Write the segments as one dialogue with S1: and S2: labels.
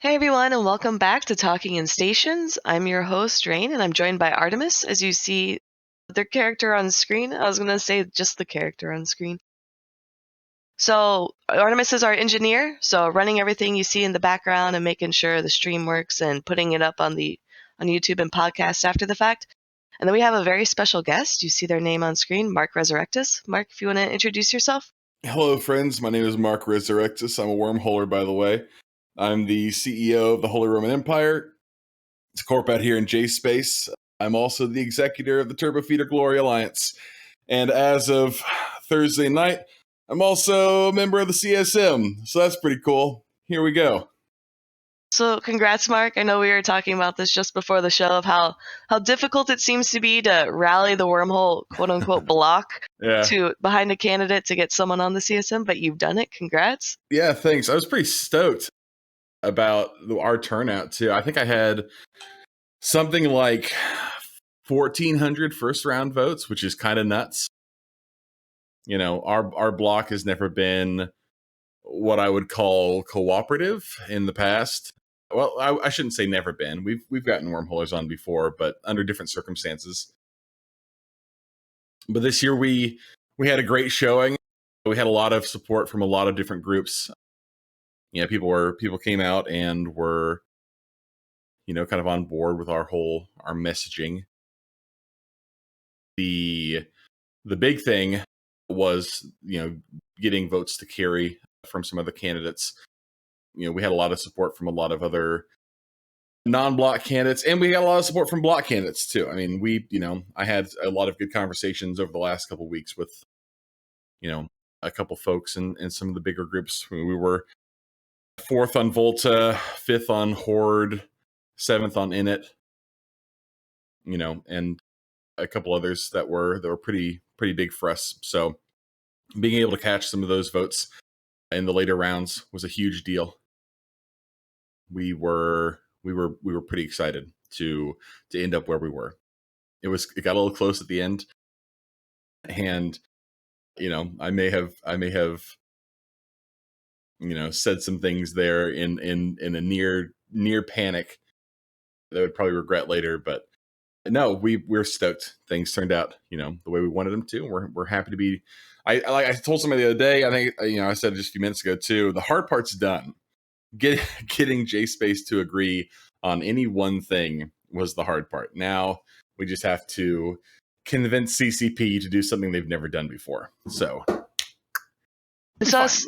S1: Hey everyone, and welcome back to Talking in Stations. I'm your host, Rahne, and I'm joined by Artemis. As you see their character on screen, I was going to say just the character on screen. So, Artemis is our engineer, so running everything you see in the background and making sure the stream works and putting it up on YouTube and podcast after the fact. And then we have a very special guest. You see their name on screen, Mark Resurrectus. Mark, if you want to introduce yourself.
S2: Hello, friends. My name is Mark Resurrectus. I'm a wormholer, by the way. I'm the CEO of the Holy Roman Empire. It's a corp out here in J-Space. I'm also the executor of the Turbo Feeder Glory Alliance. And as of Thursday night, I'm also a member of the CSM. So that's pretty cool. Here we go.
S1: So congrats, Mark. I know we were talking about this just before the show of how difficult it seems to be to rally the wormhole quote unquote block to behind a candidate to get someone on the CSM, but you've done it. Congrats.
S2: Yeah, thanks. I was pretty stoked about our turnout too. I think I had something like 1,400 first round votes, which is kind of nuts. You know, our block has never been what I would call cooperative in the past. Well, I shouldn't say never been. We've gotten wormholers on before, but under different circumstances. But this year we had a great showing. We had a lot of support from a lot of different groups. Yeah, people came out and were, kind of on board with our messaging. The big thing was, getting votes to carry from some other candidates. We had a lot of support from a lot of other non-block candidates, and we got a lot of support from block candidates too. I mean, I had a lot of good conversations over the last couple of weeks with, a couple folks in some of the bigger groups. We were 4th on Volta, 5th on Horde, 7th on Init, and a couple others that were pretty big for us. So being able to catch some of those votes in the later rounds was a huge deal. We were pretty excited to end up where we were. It got a little close at the end, and I may have said some things there in a near panic that I would probably regret later, but no, we're stoked. Things turned out the way we wanted them to. We're happy to be. I told somebody the other day, I think I said just a few minutes ago too, the hard part's done. Getting J-Space to agree on any one thing was the hard part. Now we just have to convince CCP to do something they've never done before. So
S1: it's us.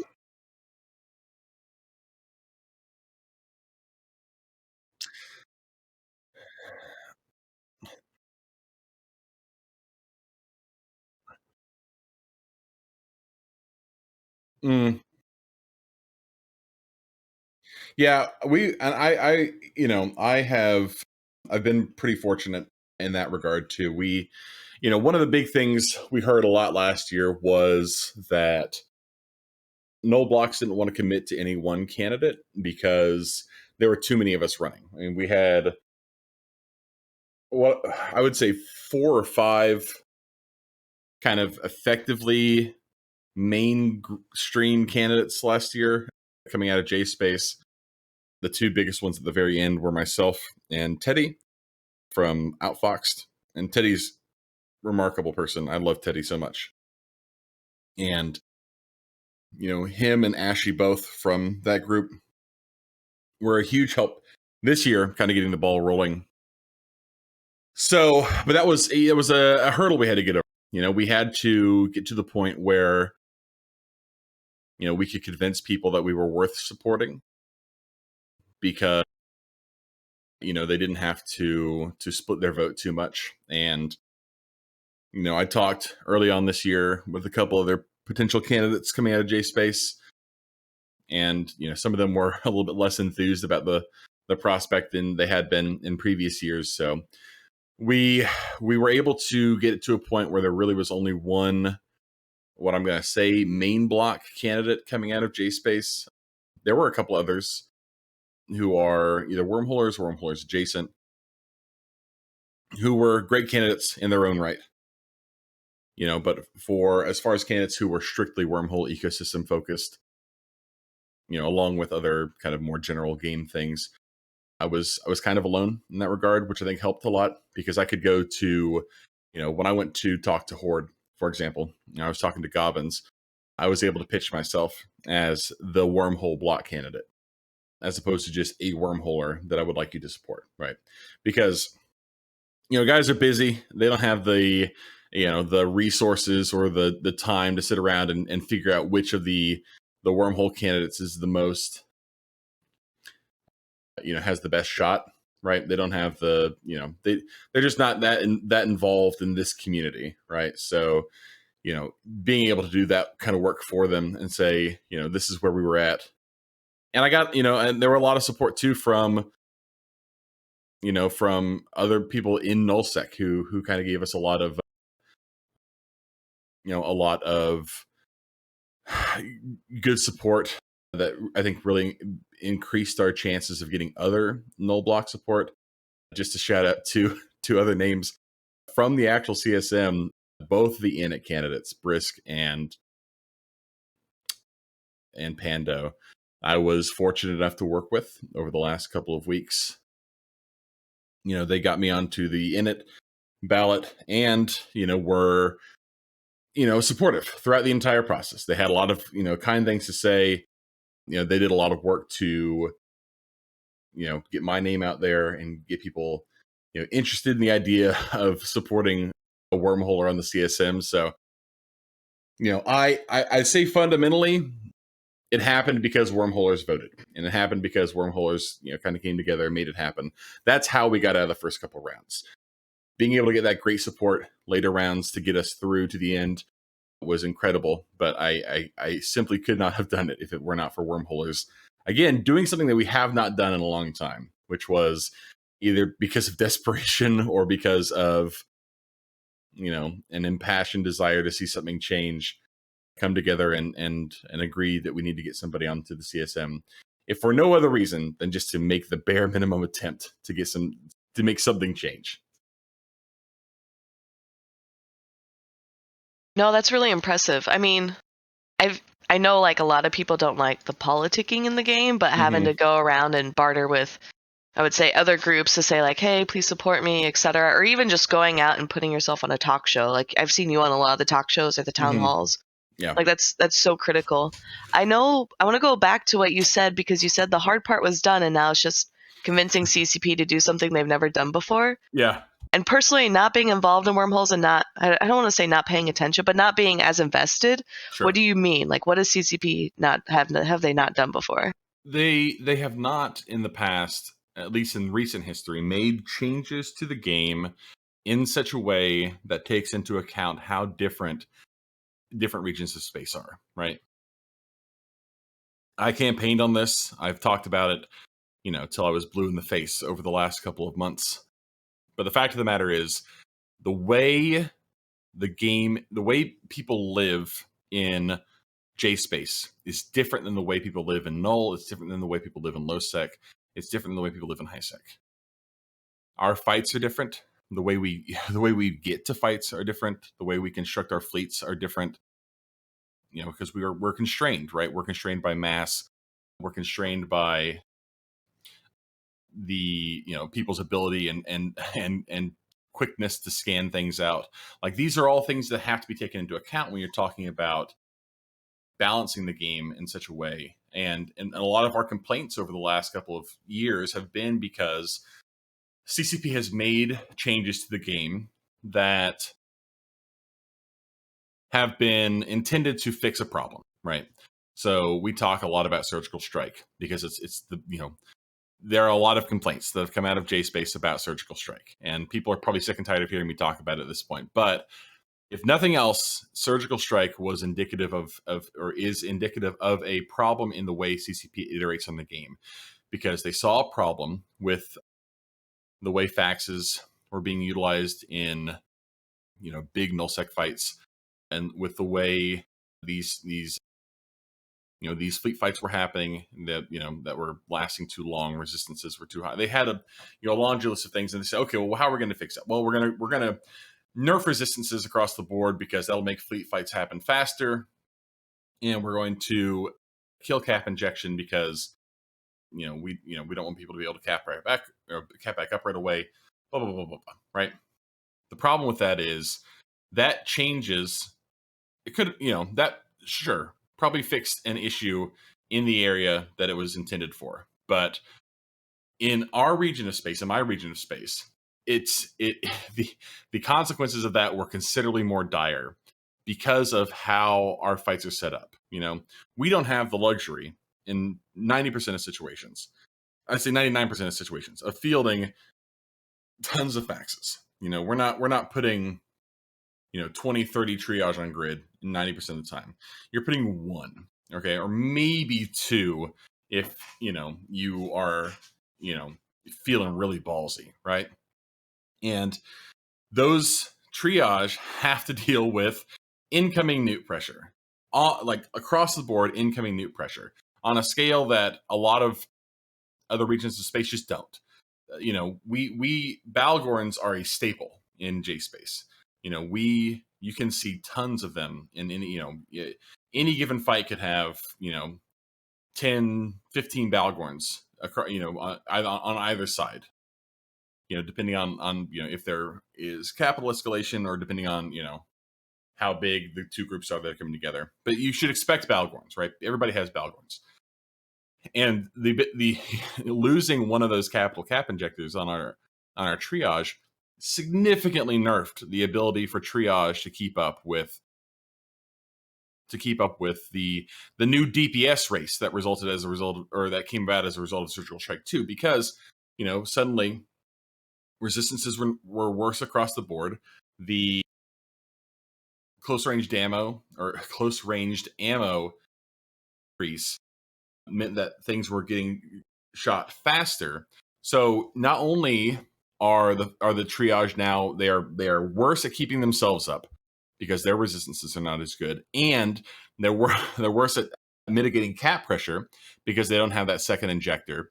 S2: Yeah, I've been pretty fortunate in that regard too. One of the big things we heard a lot last year was that no blocks didn't want to commit to any one candidate because there were too many of us running. I mean, we had what I would say 4 or 5 kind of effectively mainstream candidates last year coming out of J-Space. The 2 biggest ones at the very end were myself and Teddy from Outfoxed. And Teddy's a remarkable person. I love Teddy so much. And, him and Ashy both from that group were a huge help this year, kind of getting the ball rolling. So, but it was a hurdle we had to get over. We had to get to the point where, we could convince people that we were worth supporting, because they didn't have to split their vote too much. And I talked early on this year with a couple of their potential candidates coming out of J-Space, and some of them were a little bit less enthused about the prospect than they had been in previous years. So we were able to get it to a point where there really was only one, what I'm going to say, main block candidate coming out of J-Space. There were a couple others who are either wormholers or wormholers adjacent, who were great candidates in their own right. But as far as candidates who were strictly wormhole ecosystem focused, along with other kind of more general game things, I was kind of alone in that regard, which I think helped a lot, because I could go to, when I went to talk to Horde, for example, I was talking to Gobbins, I was able to pitch myself as the wormhole block candidate, as opposed to just a wormholer that I would like you to support, right? Because guys are busy. They don't have the the resources or the time to sit around and figure out which of the wormhole candidates is the most has the best shot, right? They don't have the they're just not that involved in this community, right? So being able to do that kind of work for them and say, this is where we were at. And I got, and there were a lot of support too from from other people in nullsec who kind of gave us a lot of a lot of good support that I think really increased our chances of getting other null block support. Just to shout out to other names from the actual CSM, both the init candidates, Brisk and Pando, I was fortunate enough to work with over the last couple of weeks. They got me onto the init ballot and, were, supportive throughout the entire process. They had a lot of, kind things to say. They did a lot of work to, get my name out there and get people, interested in the idea of supporting a wormholer on the CSM. So, I say fundamentally, it happened because wormholers voted, and it happened because wormholers, kind of came together and made it happen. That's how we got out of the first couple rounds. Being able to get that great support later rounds to get us through to the end was incredible, but I simply could not have done it if it were not for wormholers. Again, doing something that we have not done in a long time, which was either because of desperation or because of, an impassioned desire to see something change, come together and agree that we need to get somebody onto the CSM, if for no other reason than just to make the bare minimum attempt to make something change.
S1: No, that's really impressive. I mean, I know like a lot of people don't like the politicking in the game, but having to go around and barter with, I would say, other groups to say like, hey, please support me, etc., or even just going out and putting yourself on a talk show. Like I've seen you on a lot of the talk shows or the town halls.
S2: Yeah.
S1: Like that's so critical. I know I want to go back to what you said, because you said the hard part was done and now it's just convincing CCP to do something they've never done before.
S2: Yeah.
S1: And personally, not being involved in wormholes and I don't want to say not paying attention, but not being as invested.
S2: Sure.
S1: What do you mean? Like, what does CCP have they not done before?
S2: They have not in the past, at least in recent history, made changes to the game in such a way that takes into account how different regions of space are, right? I campaigned on this. I've talked about it, till I was blue in the face over the last couple of months. But the fact of the matter is, the way people live in J space is different than the way people live in null. It's different than the way people live in low sec. It's different than the way people live in high sec. Our fights are different. The way we get to fights are different. The way we construct our fleets are different. Because we're constrained, right? We're constrained by mass. We're constrained by the people's ability and quickness to scan things out. Like, these are all things that have to be taken into account when you're talking about balancing the game in such a way. And a lot of our complaints over the last couple of years have been because CCP has made changes to the game that have been intended to fix a problem, right? So we talk a lot about surgical strike because it's the there are a lot of complaints that have come out of JSpace about surgical strike, and people are probably sick and tired of hearing me talk about it at this point. But if nothing else, surgical strike was indicative or is indicative of a problem in the way CCP iterates on the game, because they saw a problem with the way faxes were being utilized in big nullsec fights, and with the way these fleet fights were happening that were lasting too long, resistances were too high. They had a laundry list of things, and they said, okay, well, how are we going to fix that? Well, we're gonna nerf resistances across the board because that'll make fleet fights happen faster, and we're going to kill cap injection because we don't want people to be able to cap right back or cap back up right away. Blah blah blah blah blah. Right. The problem with that is that changes. It could that sure probably fixed an issue in the area that it was intended for, but in our region of space, in my region of space, it the the consequences of that were considerably more dire because of how our fights are set up. We don't have the luxury in 90% of situations. I say 99% of situations of fielding tons of faxes. We're not putting 20, 30 triage on grid 90% of the time. You're putting one, okay, or maybe two if you are you know feeling really ballsy, right? And those triage have to deal with incoming nuke pressure, like across the board incoming nuke pressure on a scale that a lot of other regions of space just don't. We Balgorns are a staple in J space. You can see tons of them in any given fight could have 10, 15 Balgorns across on either side. Depending on if there is capital escalation or depending on how big the two groups are that are coming together. But you should expect Balgorns, right? Everybody has Balgorns. And the losing one of those capital cap injectors on our triage significantly nerfed the ability for triage to keep up with the new DPS race that resulted as a result or that came about as a result of Surgical Strike 2, because suddenly resistances were worse across the board. The close ranged ammo increase meant that things were getting shot faster. So not only are the triage now they are worse at keeping themselves up because their resistances are not as good, and they're worse at mitigating cap pressure because they don't have that second injector.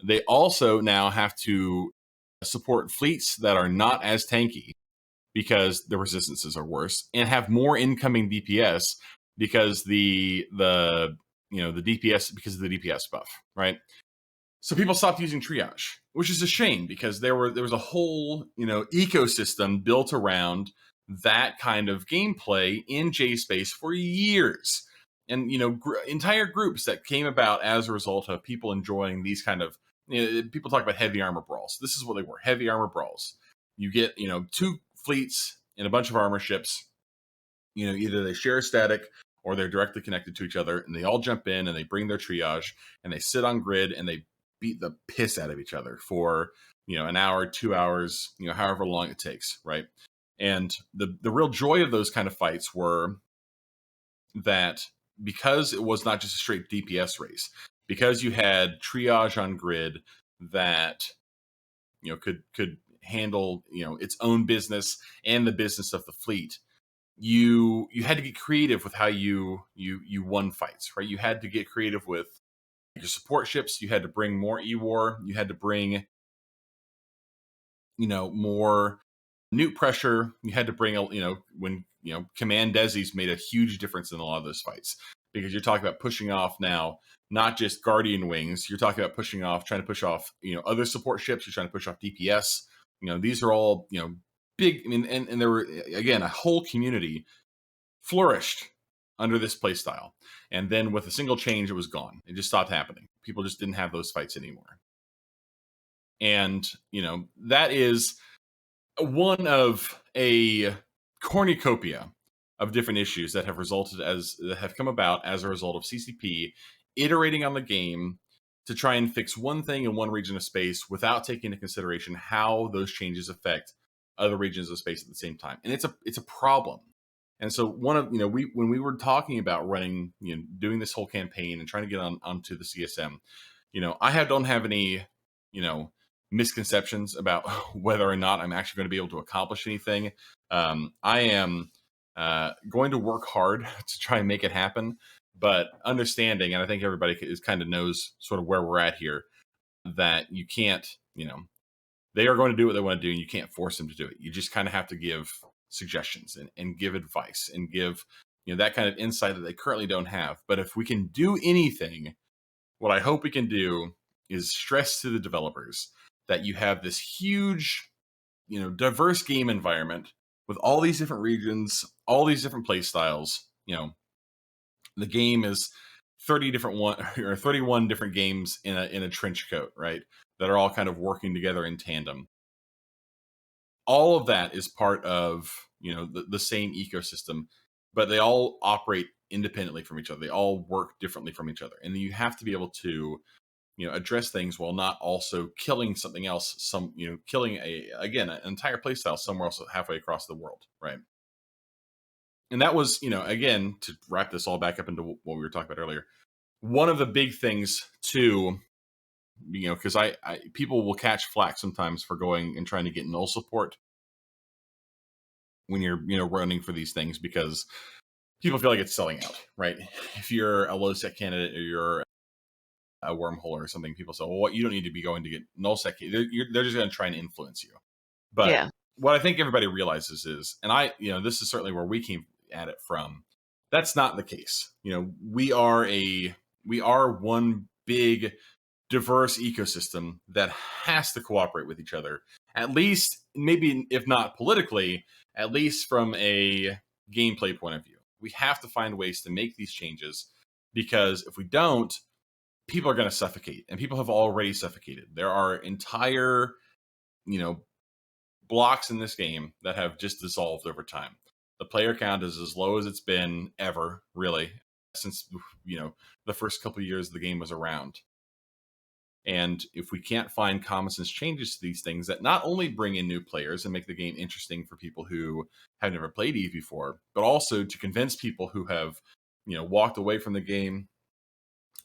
S2: They also now have to support fleets that are not as tanky because the resistances are worse, and have more incoming DPS because the DPS because of the DPS buff, right? So people stopped using triage, which is a shame because there was a whole ecosystem built around that kind of gameplay in J space for years, and entire groups that came about as a result of people enjoying these kind of people talk about heavy armor brawls. This is what they were: heavy armor brawls. You get two fleets and a bunch of armor ships. Either they share a static or they're directly connected to each other, and they all jump in and they bring their triage and they sit on grid and they beat the piss out of each other for an hour, 2 hours, however long it takes, right? And the real joy of those kind of fights were that because it was not just a straight DPS race, because you had triage on grid that could handle its own business and the business of the fleet. You had to get creative with how you won fights, right? You had to get creative with your support ships. You had to bring more E-War. You had to bring more nuke pressure. You had to bring when command desis made a huge difference in a lot of those fights, because you're talking about pushing off now not just Guardian wings. You're talking about trying to push off other support ships. You're trying to push off DPS. These are all big. I mean, and there were again a whole community flourished under this playstyle, and then with a single change, it was gone. It just stopped happening. People just didn't have those fights anymore, and that is one of a cornucopia of different issues that have come about as a result of CCP iterating on the game to try and fix one thing in one region of space without taking into consideration how those changes affect other regions of space at the same time. And it's a problem. And so one of when we were talking about running, doing this whole campaign and trying to get onto the CSM, I don't have any misconceptions about whether or not I'm actually going to be able to accomplish anything. I am going to work hard to try and make it happen, but understanding, and I think everybody kind of knows sort of where we're at here, that you can't, they are going to do what they want to do, and you can't force them to do it. You just kind of have to give suggestions and give advice and give that kind of insight that they currently don't have. But if we can do anything, what I hope we can do is stress to the developers that you have this huge, diverse game environment with all these different regions, all these different play styles. The game is 30 different one or 31 different games in a trench coat, right? That are all kind of working together in tandem. All of that is part of, the same ecosystem, but they all operate independently from each other. They all work differently from each other. And you have to be able to, address things while not also killing something else, killing an entire playstyle somewhere else halfway across the world, right? And that was, again, to wrap this all back up into what we were talking about earlier, one of the big things too, because I people will catch flack sometimes for going and trying to get null support when you're, running for these things, because people feel like it's selling out, right? If you're a low set candidate or you're a wormhole or something, people say, well, what, you don't need to be going to get null set. They're just going to try and influence you. But
S1: Yeah.
S2: what I think everybody realizes is, and this is certainly where we came at it from, that's not the case. We are one big diverse ecosystem that has to cooperate with each other, at least, maybe if not politically, at least from a gameplay point of view. We have to find ways to make these changes, because if we don't, people are going to suffocate, and people have already suffocated. There are entire, blocks in this game that have just dissolved over time. The player count is as low as it's been ever, really, since, the first couple of years the game was around. And if we can't find common sense changes to these things that not only bring in new players and make the game interesting for people who have never played Eve before, but also to convince people who have, walked away from the game,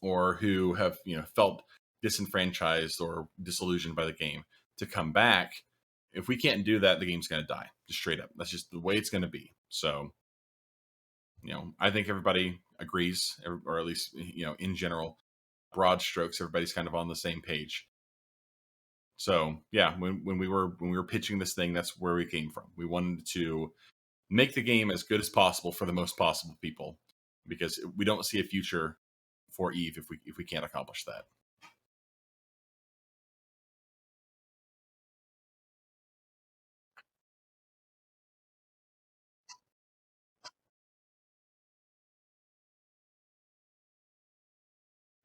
S2: or who have, felt disenfranchised or disillusioned by the game, to come back. If we can't do that, the game's going to die, just straight up. That's just the way it's going to be. So, I think everybody agrees, or at least, in general, broad strokes, everybody's kind of on the same page. So yeah, when we were pitching this thing, that's where we came from. We wanted to make the game as good as possible for the most possible people, because we don't see a future for Eve if we can't accomplish that.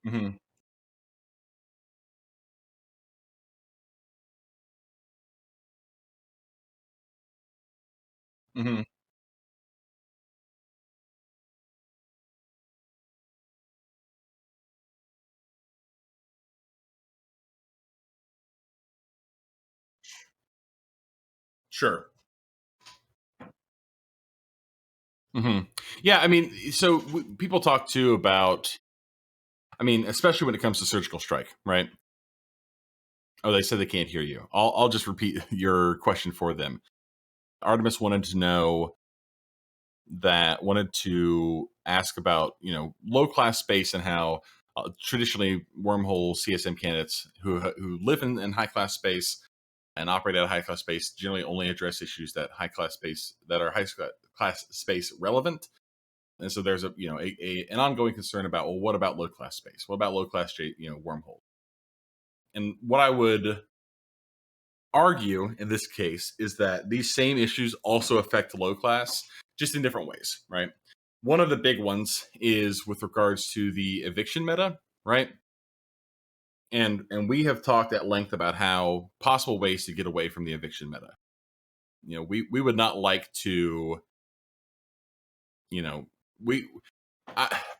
S2: Mm-hmm. Mm-hmm. Sure. Mm-hmm. Yeah, I mean, so people talk too about, I mean, especially when it comes to surgical strike, right? Oh, they said they can't hear you. I'll just repeat your question for them. Artemis wanted to ask about, low class space, and how traditionally wormhole CSM candidates who live in high class space and operate at a high class space generally only address issues that are high class space relevant. And so there's an ongoing concern about, well, what about low class space? What about low class wormhole? And what I would argue in this case is that these same issues also affect low class, just in different ways, right? One of the big ones is with regards to the eviction meta, right? And we have talked at length about how possible ways to get away from the eviction meta. We would not like to, you know, we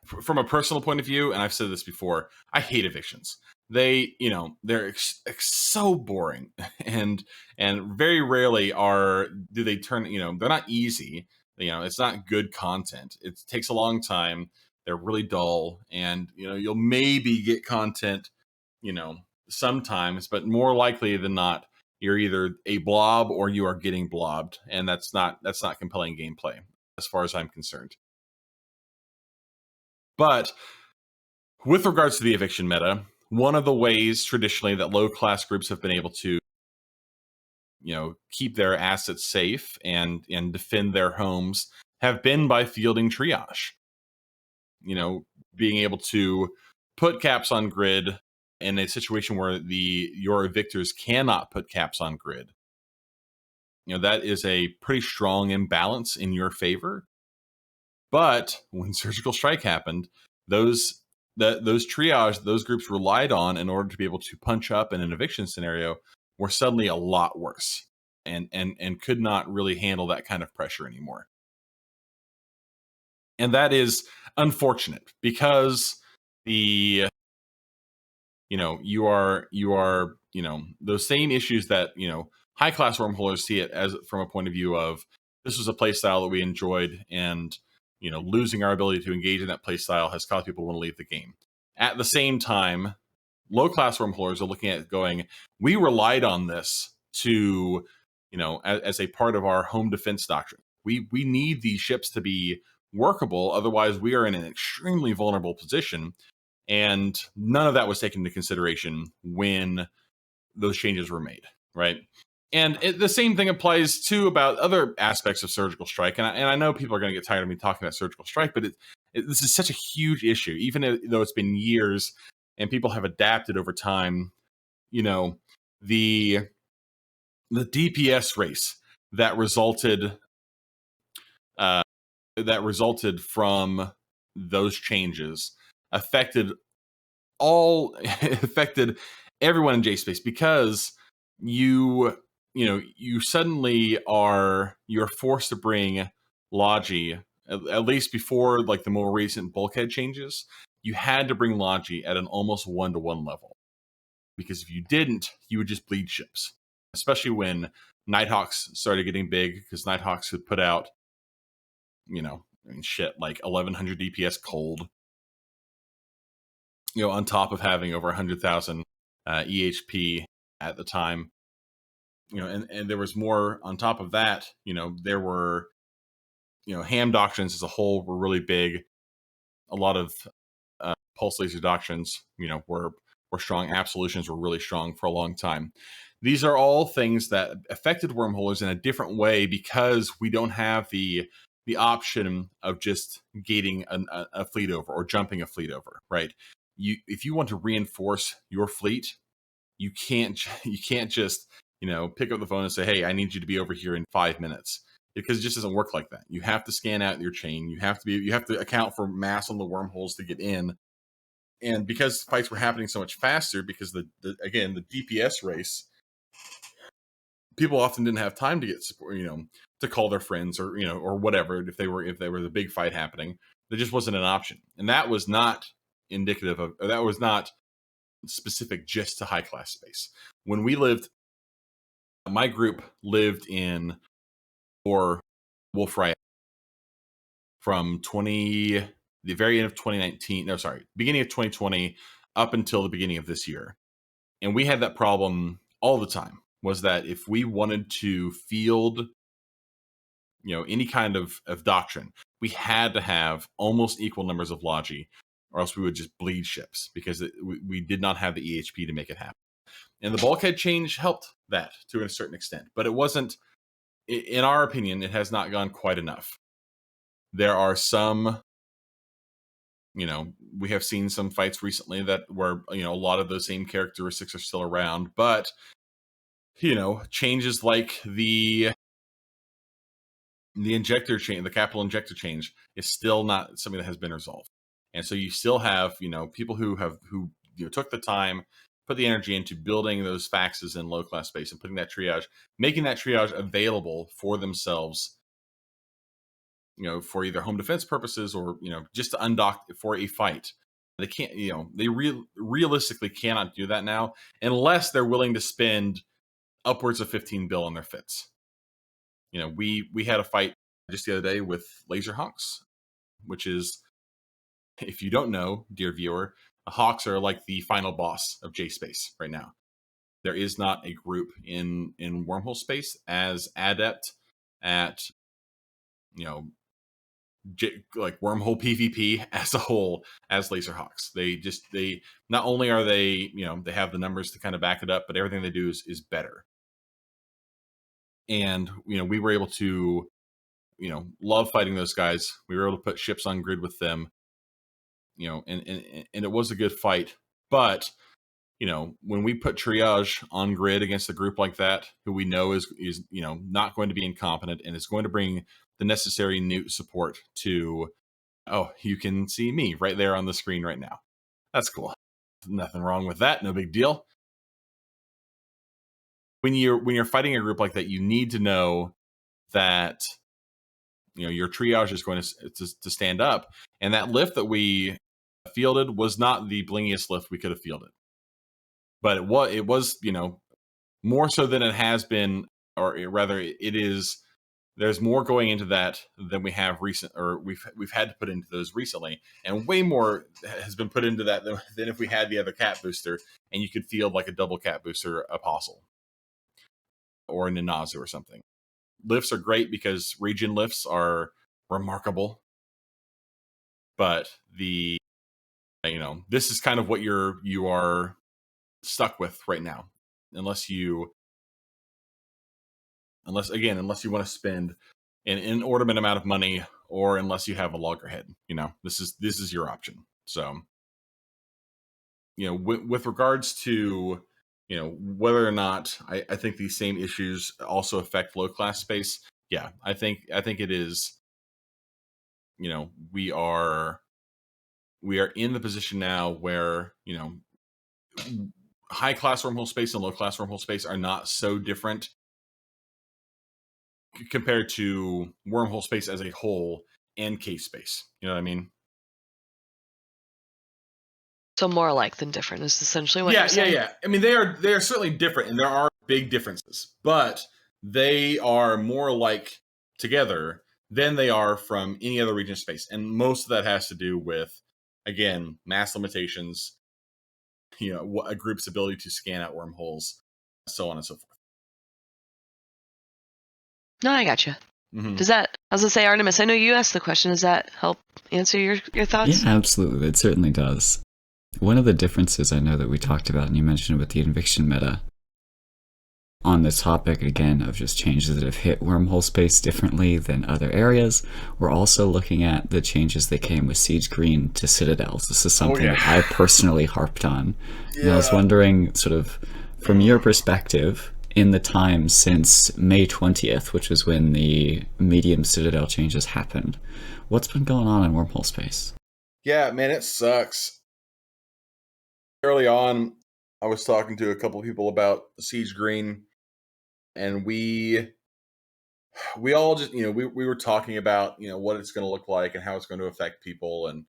S2: from a personal point of view, and I've said this before, I hate evictions. They're so boring, and very rarely do they turn. They're not easy. It's not good content. It takes a long time. They're really dull, and you'll maybe get content, sometimes, but more likely than not, you're either a blob or you are getting blobbed, and that's not compelling gameplay as far as I'm concerned. But with regards to the eviction meta, one of the ways traditionally that low class groups have been able to, keep their assets safe and defend their homes have been by fielding triage. Being able to put caps on grid in a situation where your victors cannot put caps on grid. That is a pretty strong imbalance in your favor. But when surgical strike happened, those triage those groups relied on in order to be able to punch up in an eviction scenario were suddenly a lot worse and could not really handle that kind of pressure anymore. And that is unfortunate because you are those same issues that high class wormholers see it as from a point of view of this was a play style that we enjoyed, and losing our ability to engage in that play style has caused people to want to leave the game. At the same time, low class wormholers are looking at it going, we relied on this to as a part of our home defense doctrine. We need these ships to be workable, otherwise we are in an extremely vulnerable position. And none of that was taken into consideration when those changes were made, right? And the same thing applies too about other aspects of surgical strike. And I know people are going to get tired of me talking about surgical strike, but this is such a huge issue, even though it's been years and people have adapted over time. The DPS race that resulted from those changes affected everyone in J space, because you suddenly you're forced to bring Logi, at least before like the more recent bulkhead changes. You had to bring Logi at an almost 1-to-1 level, because if you didn't, you would just bleed ships, especially when Nighthawks started getting big, because Nighthawks could put out like 1100 DPS cold, on top of having over 100,000 EHP at the time. And there was more on top of that. There were, ham doctrines as a whole were really big. A lot of pulse laser doctrines, were strong. Absolutions were really strong for a long time. These are all things that affected wormholers in a different way, because we don't have the option of just gating a fleet over or jumping a fleet over, right? If you want to reinforce your fleet, you can't just pick up the phone and say, hey, I need you to be over here in 5 minutes, because it just doesn't work like that. You have to scan out your chain. You have to account for mass on the wormholes to get in. And because fights were happening so much faster, because the DPS race, people often didn't have time to get support, to call their friends or or whatever. If they were the big fight happening, there just wasn't an option. And that was not indicative of, or that was not specific just to high class space. When my group lived in Wolf Riot from the very end of 2019, no, sorry, beginning of 2020 up until the beginning of this year. And we had that problem all the time, was that if we wanted to field any kind of doctrine, we had to have almost equal numbers of Logi, or else we would just bleed ships, because we did not have the EHP to make it happen. And the bulkhead change helped that to a certain extent, but it wasn't, in our opinion, it has not gone quite enough. There are some, we have seen some fights recently that where, a lot of those same characteristics are still around, but, changes like the injector change, the capital injector change, is still not something that has been resolved. And so you still have, people who took the time, put the energy into building those faxes in low class space and putting that triage, making that triage available for themselves, for either home defense purposes or, just to undock for a fight. They can't, they realistically cannot do that now, unless they're willing to spend upwards of 15 bill on their fits. We had a fight just the other day with Laserhawks, which is, if you don't know, dear viewer, Hawks are like the final boss of J space right now. There is not a group in wormhole space as adept at like wormhole PvP as a whole as Laserhawks. They not only are they they have the numbers to kind of back it up, but everything they do is better. And we were able to love fighting those guys. We were able to put ships on grid with them, and it was a good fight. But when we put triage on grid against a group like that, who we know is not going to be incompetent and is going to bring the necessary newt support to, oh, you can see me right there on the screen right now. That's cool. Nothing wrong with that. No big deal. When you're fighting a group like that, you need to know that your triage is going to stand up. And that lift that we fielded was not the blingiest lift we could have fielded, but it was more so than it has been, or rather, it is. There's more going into that than we have we've had to put into those recently, and way more has been put into that than if we had the other cat booster, and you could field like a double cat booster apostle or a Ninazu or something. Lifts are great because region lifts are remarkable, but this is kind of what you are stuck with right now, unless you want to spend an inordinate amount of money, or unless you have a loggerhead. This is your option. So with regards to whether or not I think these same issues also affect low class space, yeah, I think it is. We are in the position now where high class wormhole space and low class wormhole space are not so different compared to wormhole space as a whole and case space. You know what I mean?
S1: So more alike than different is essentially what you're saying.
S2: Yeah. I mean, they are certainly different, and there are big differences, but they are more alike together than they are from any other region of space. And most of that has to do with, again, mass limitations, a group's ability to scan out wormholes, so on and so forth.
S1: No, I gotcha.
S2: Mm-hmm.
S1: Does that, I was gonna say, Artemis, I know you asked the question. Does that help answer your thoughts?
S3: Yeah, absolutely. It certainly does. One of the differences I know that we talked about, and you mentioned with the eviction meta, on the topic again of just changes that have hit wormhole space differently than other areas, we're also looking at the changes that came with Siege Green to Citadels. This is something that I personally harped on. Yeah. And I was wondering, sort of, from your perspective, in the time since May 20th, which was when the medium Citadel changes happened, what's been going on in wormhole space?
S2: Yeah, man, it sucks. Early on, I was talking to a couple of people about Siege Green, and we all just, we were talking about, what it's going to look like and how it's going to affect people. And,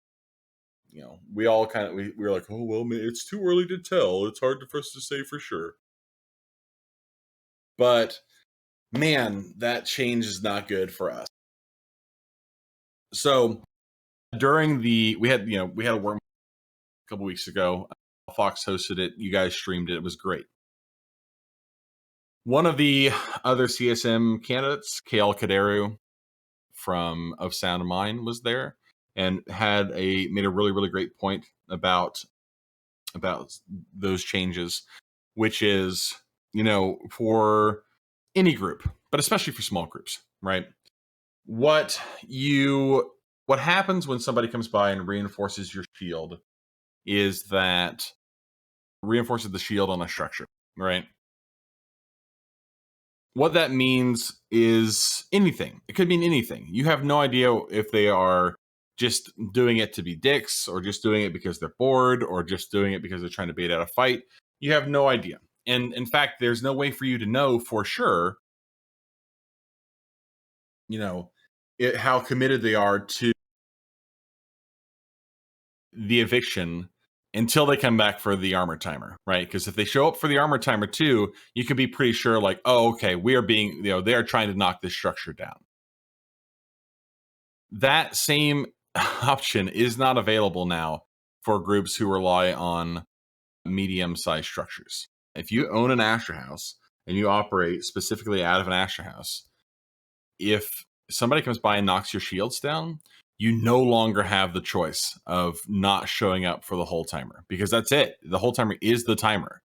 S2: we all kind of, we were like, oh, well, man, it's too early to tell. It's hard for us to say for sure. But, man, that change is not good for us. So during we had a worm a couple weeks ago. Fox hosted it. You guys streamed it. It was great. One of the other CSM candidates, KL Kaderu of Sound of Mind, was there and made a really, really great point about those changes, which is, for any group, but especially for small groups, right? What happens when somebody comes by and reinforces your shield is that reinforces the shield on a structure, right? What that means is anything. It could mean anything. You have no idea if they are just doing it to be dicks, or just doing it because they're bored, or just doing it because they're trying to bait out a fight. You have no idea. And in fact, there's no way for you to know for sure, how committed they are to the eviction until they come back for the armor timer, right? Because if they show up for the armor timer too, you can be pretty sure, like, oh, okay, we are being, they are trying to knock this structure down. That same option is not available now for groups who rely on medium-sized structures. If you own an Astra House and you operate specifically out of an Astra House, if somebody comes by and knocks your shields down, you no longer have the choice of not showing up for the whole timer, because that's it. The whole timer is the timer.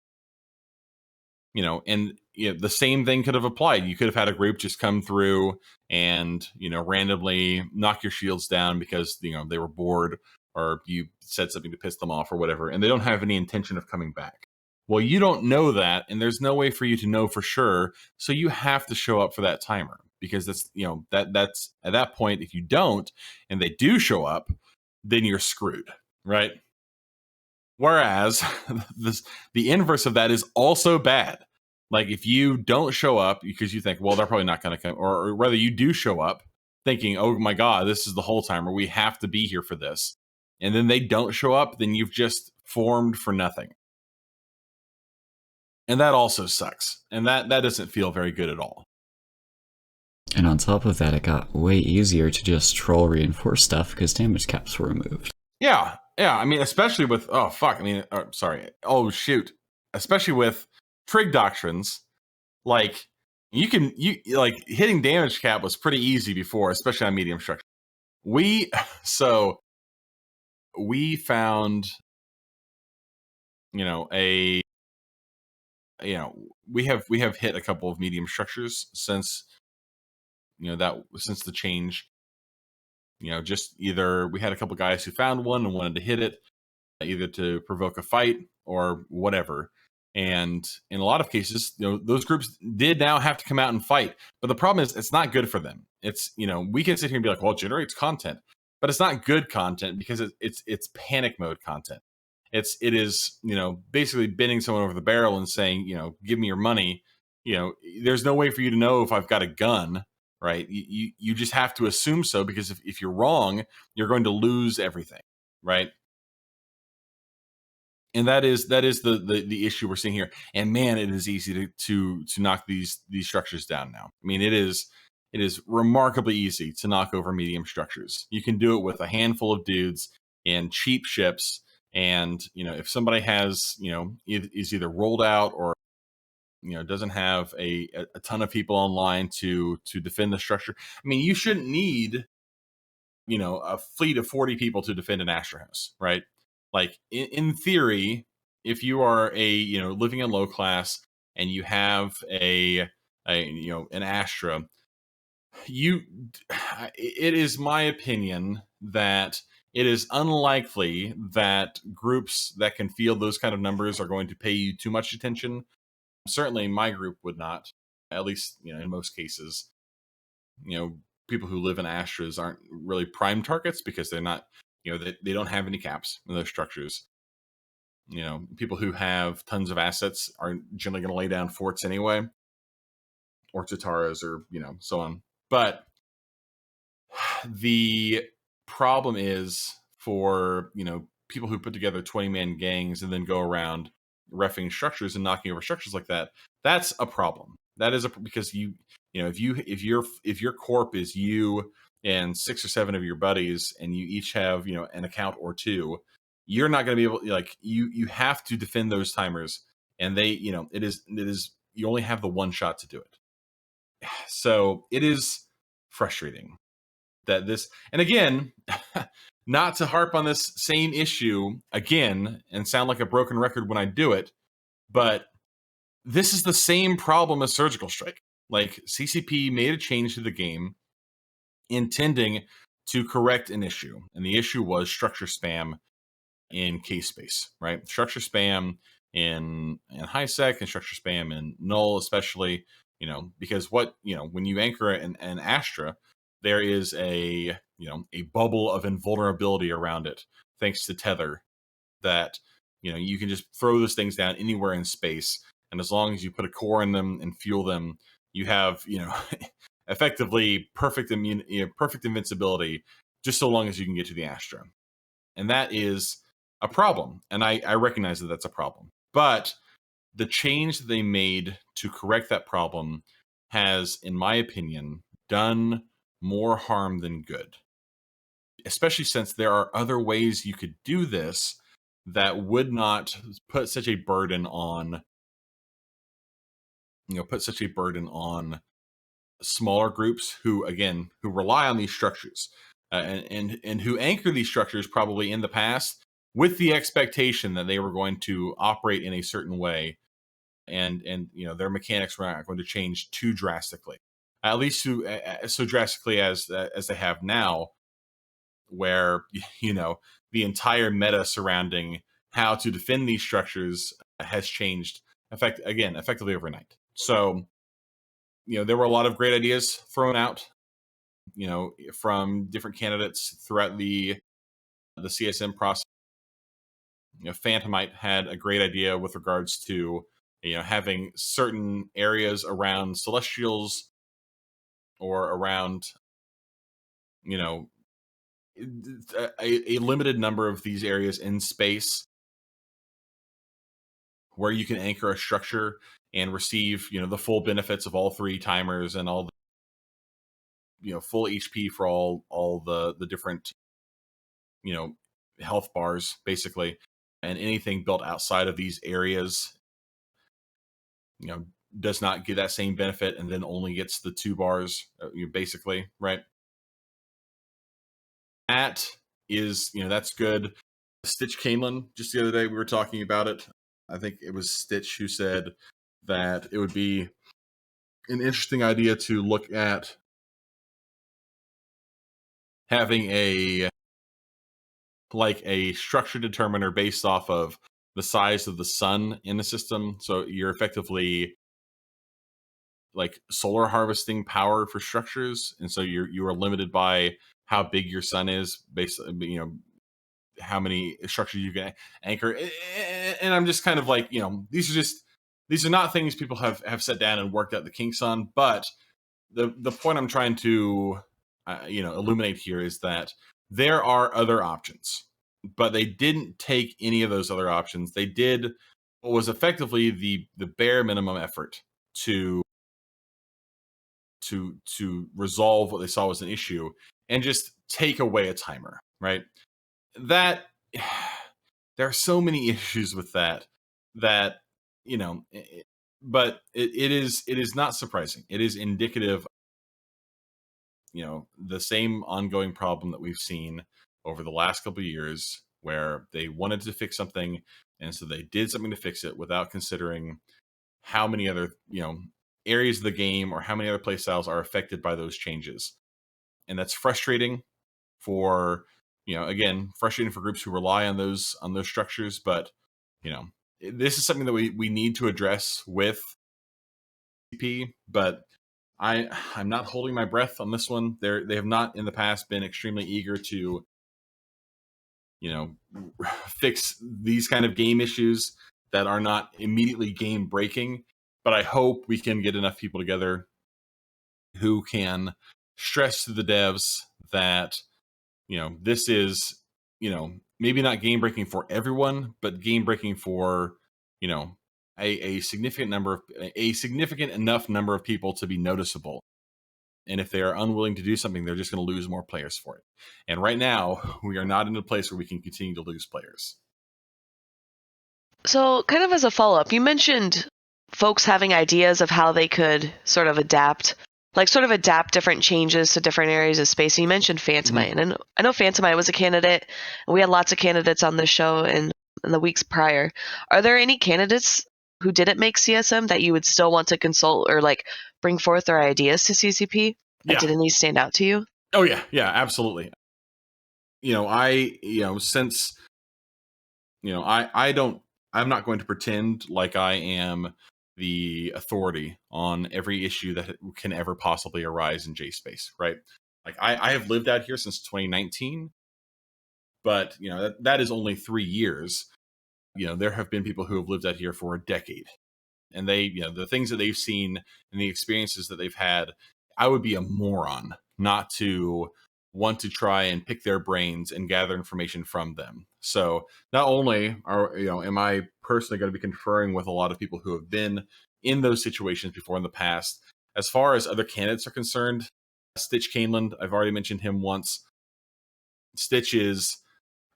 S2: and the same thing could have applied. You could have had a group just come through and randomly knock your shields down because they were bored, or you said something to piss them off or whatever, and they don't have any intention of coming back. Well, you don't know that, and there's no way for you to know for sure, so you have to show up for that timer, because that's that's at that point, if you don't and they do show up, then you're screwed, right? Whereas the inverse of that is also bad. Like, if you don't show up because you think, well, they're probably not going to come, or whether you do show up thinking, oh my God, this is the whole timer, we have to be here for this, and then they don't show up, then you've just formed for nothing. And that also sucks. And that doesn't feel very good at all.
S3: And on top of that, it got way easier to just troll reinforce stuff because damage caps were removed.
S2: Yeah. I mean, especially with, especially with trig doctrines, like hitting damage cap was pretty easy before, especially on medium structure. We found, we have hit a couple of medium structures since, since the change. Just either we had a couple guys who found one and wanted to hit it, either to provoke a fight or whatever. And in a lot of cases, those groups did now have to come out and fight. But the problem is, it's not good for them. It's, we can sit here and be like, well, it generates content, but it's not good content because it's panic mode content. It is, basically bending someone over the barrel and saying, give me your money. There's no way for you to know if I've got a gun, right? You just have to assume so, because if you're wrong, you're going to lose everything, right? And that is the issue we're seeing here. And man, it is easy to knock these structures down now. I mean, it is remarkably easy to knock over medium structures. You can do it with a handful of dudes and cheap ships. And if somebody has is either rolled out or doesn't have a ton of people online to defend the structure. I mean, you shouldn't need a fleet of 40 people to defend an Astra house, right? Like, in theory, if you are living in low class and you have an Astra, it is my opinion that it is unlikely that groups that can field those kind of numbers are going to pay you too much attention. Certainly my group would not, at least in most cases. People who live in Astras aren't really prime targets because they're not, they don't have any caps in those structures. People who have tons of assets are generally going to lay down forts anyway, or Tataras, or so on. But the problem is for people who put together 20-man gangs and then go around reffing structures and knocking over structures like that. That's a problem. That is because if your corp is you and 6 or 7 of your buddies, and you each have an account or two, you're not going to be able, you have to defend those timers, and they it is you only have the one shot to do it. So it is frustrating that this, and again, not to harp on this same issue again and sound like a broken record when I do it, but this is the same problem as Surgical Strike. Like, CCP made a change to the game intending to correct an issue, and the issue was structure spam in case space, right? Structure spam in high sec and structure spam in null, especially, because when you anchor an Astra, there is a bubble of invulnerability around it, thanks to tether, that you can just throw those things down anywhere in space, and as long as you put a core in them and fuel them, you have effectively perfect invincibility, just so long as you can get to the Astra. And that is a problem, and I recognize that that's a problem. But the change that they made to correct that problem has, in my opinion, done more harm than good, especially since there are other ways you could do this that would not put such a burden on smaller groups who rely on these structures, and who anchor these structures probably in the past with the expectation that they were going to operate in a certain way, and their mechanics were not going to change too drastically, at least so drastically as they have now, where the entire meta surrounding how to defend these structures has changed effectively overnight. So there were a lot of great ideas thrown out from different candidates throughout the CSM process. Phantomite had a great idea with regards to having certain areas around celestials or around you know a limited number of these areas in space where you can anchor a structure and receive the full benefits of all three timers and all the full HP for all the different health bars basically, and anything built outside of these areas does not get that same benefit and then only gets the 2 bars basically, right? That is that's good. Stitch Canelan, just the other day we were talking about it. I think it was Stitch who said that it would be an interesting idea to look at having a structure determiner based off of the size of the sun in the system. So you're effectively like solar harvesting power for structures, and so you are limited by how big your sun is based how many structures you can anchor. And I'm just kind of like these are not things people have sat down and worked out the kinks on. But the point I'm trying to illuminate here is that there are other options, but they didn't take any of those other options. They did what was effectively the bare minimum effort to resolve what they saw was an issue and just take away a timer, right? That there are so many issues with that but it is not surprising. It is indicative the same ongoing problem that we've seen over the last couple of years, where they wanted to fix something and so they did something to fix it without considering how many other areas of the game or how many other playstyles are affected by those changes. And that's frustrating for again, frustrating for groups who rely on those structures. But this is something that we need to address with CP. But I'm not holding my breath on this one. They have not in the past been extremely eager to fix these kind of game issues that are not immediately game breaking. But I hope we can get enough people together who can stress to the devs that this is maybe not game breaking for everyone, but game breaking for a significant enough number of people to be noticeable. And if they are unwilling to do something, they're just going to lose more players for it. And right now, we are not in a place where we can continue to lose players.
S1: So, kind of as a follow-up, you mentioned folks having ideas of how they could sort of adapt different changes to different areas of space. And you mentioned Phantomite.
S2: Mm-hmm.
S1: And I know Phantomite was a candidate, and we had lots of candidates on the show in the weeks prior. Are there any candidates who didn't make CSM that you would still want to consult or bring forth their ideas to CCP?
S2: Yeah.
S1: Did any stand out to you?
S2: Oh yeah, absolutely. Since I'm not going to pretend like I am the authority on every issue that can ever possibly arise in JSpace, right? Like I have lived out here since 2019, but that is only 3 years. There have been people who have lived out here for a decade, and they the things that they've seen and the experiences that they've had, I would be a moron not to want to try and pick their brains and gather information from them. So not only am I personally going to be conferring with a lot of people who have been in those situations before in the past. As far as other candidates are concerned, Stitch Caneland, I've already mentioned him once. Stitch is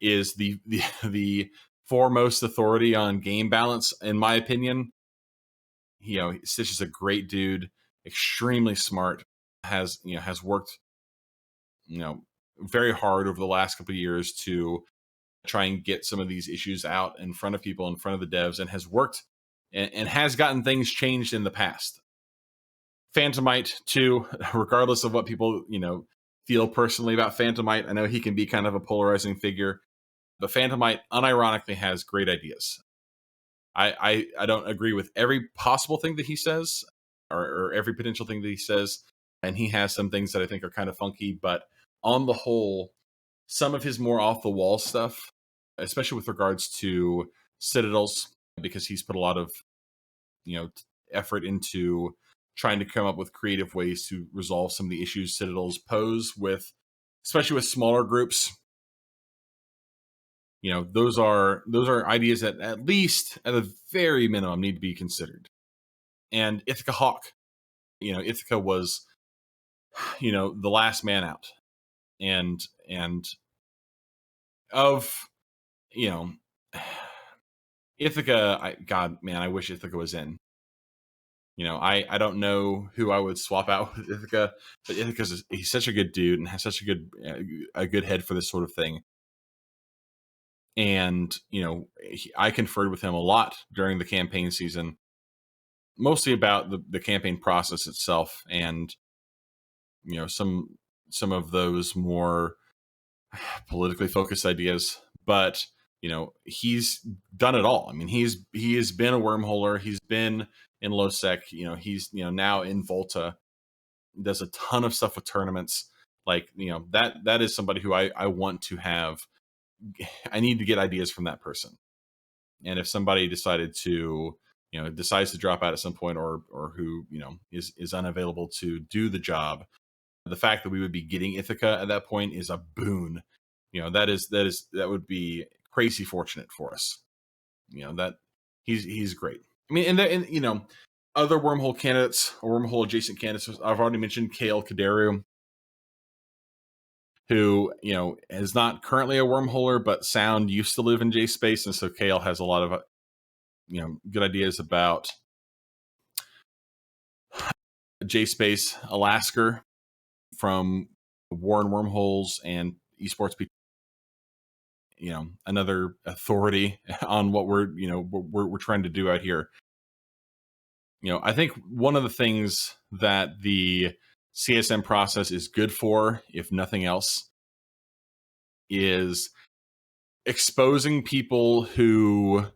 S2: the foremost authority on game balance, in my opinion. Stitch is a great dude, extremely smart, has worked very hard over the last couple of years to try and get some of these issues out in front of people, in front of the devs, and has worked and has gotten things changed in the past. Phantomite too, regardless of what people, feel personally about Phantomite. I know he can be kind of a polarizing figure, but Phantomite unironically has great ideas. I don't agree with every possible thing that he says, or every potential thing that he says, and he has some things that I think are kind of funky, but on the whole, some of his more off the wall stuff, especially with regards to Citadels, because he's put a lot of effort into trying to come up with creative ways to resolve some of the issues Citadels pose with, especially with smaller groups. Those are ideas that at least at a very minimum need to be considered. And Ithaca Hawk, Ithaca was the last man out, and of Ithaca, God man, I wish Ithaca was in. I don't know who I would swap out with Ithaca, but he's such a good dude and has such a good head for this sort of thing. And I conferred with him a lot during the campaign season, mostly about the campaign process itself, and some of those more politically focused ideas. But he's done it all. I mean, he has been a wormholer. He's been in low sec. He's now in Volta. Does a ton of stuff with tournaments. Like that is somebody who I want to have. I need to get ideas from that person. And if somebody decides to drop out at some point, or who is unavailable to do the job, the fact that we would be getting Ithaca at that point is a boon. That would be crazy fortunate for us. That he's great. I mean, and other wormhole candidates or wormhole adjacent candidates, I've already mentioned Kale Kadaru, who is not currently a wormholer, but Sound used to live in J Space, and so Kale has a lot of good ideas about J Space Alaska from Warren Wormholes and Esports. Another authority on what we're trying to do out here. I think one of the things that the CSM process is good for, if nothing else, is exposing people who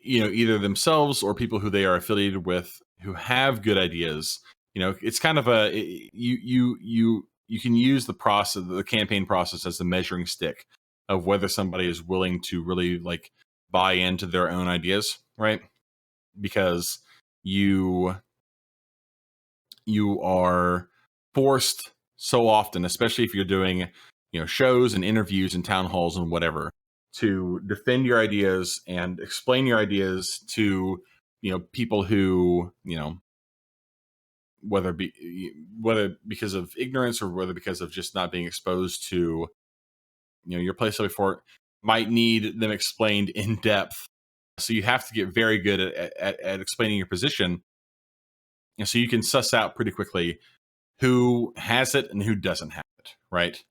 S2: either themselves or people who they are affiliated with who have good ideas. It's kind of you can use the campaign process as the measuring stick of whether somebody is willing to really buy into their own ideas, right? Because you are forced so often, especially if you're doing shows and interviews and town halls and whatever, to defend your ideas and explain your ideas to people who whether because of ignorance or whether because of just not being exposed to your place before, might need them explained in depth. So you have to get very good at explaining your position, and so you can suss out pretty quickly who has it and who doesn't have it, right?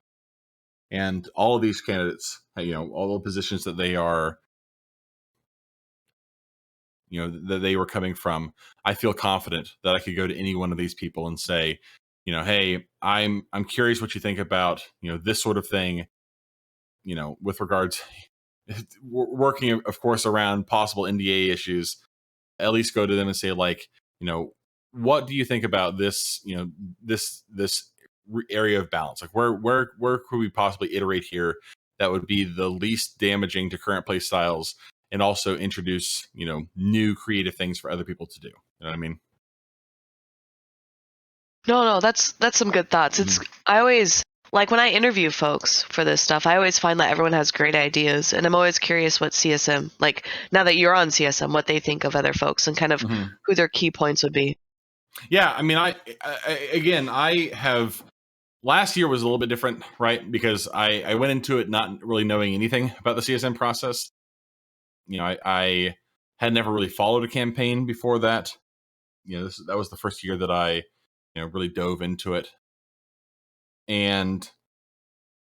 S2: And all of these candidates, all the positions that they are, that they were coming from, I feel confident that I could go to any one of these people and say, hey, I'm curious what you think about, this sort of thing, with regards working, of course, around possible NDA issues. At least go to them and say, what do you think about this, this area of balance? Like where could we possibly iterate here that would be the least damaging to current play styles, and also introduce new creative things for other people to do. You know what I mean?
S1: No, that's some good thoughts. It's I always like when I interview folks for this stuff, I always find that everyone has great ideas, and I'm always curious what CSM, like now that you're on CSM, what they think of other folks and kind of who their key points would be.
S2: Yeah, I mean, I have. Last year was a little bit different, right? Because I went into it not really knowing anything about the CSM process. I had never really followed a campaign before that. That was the first year that I, really dove into it, and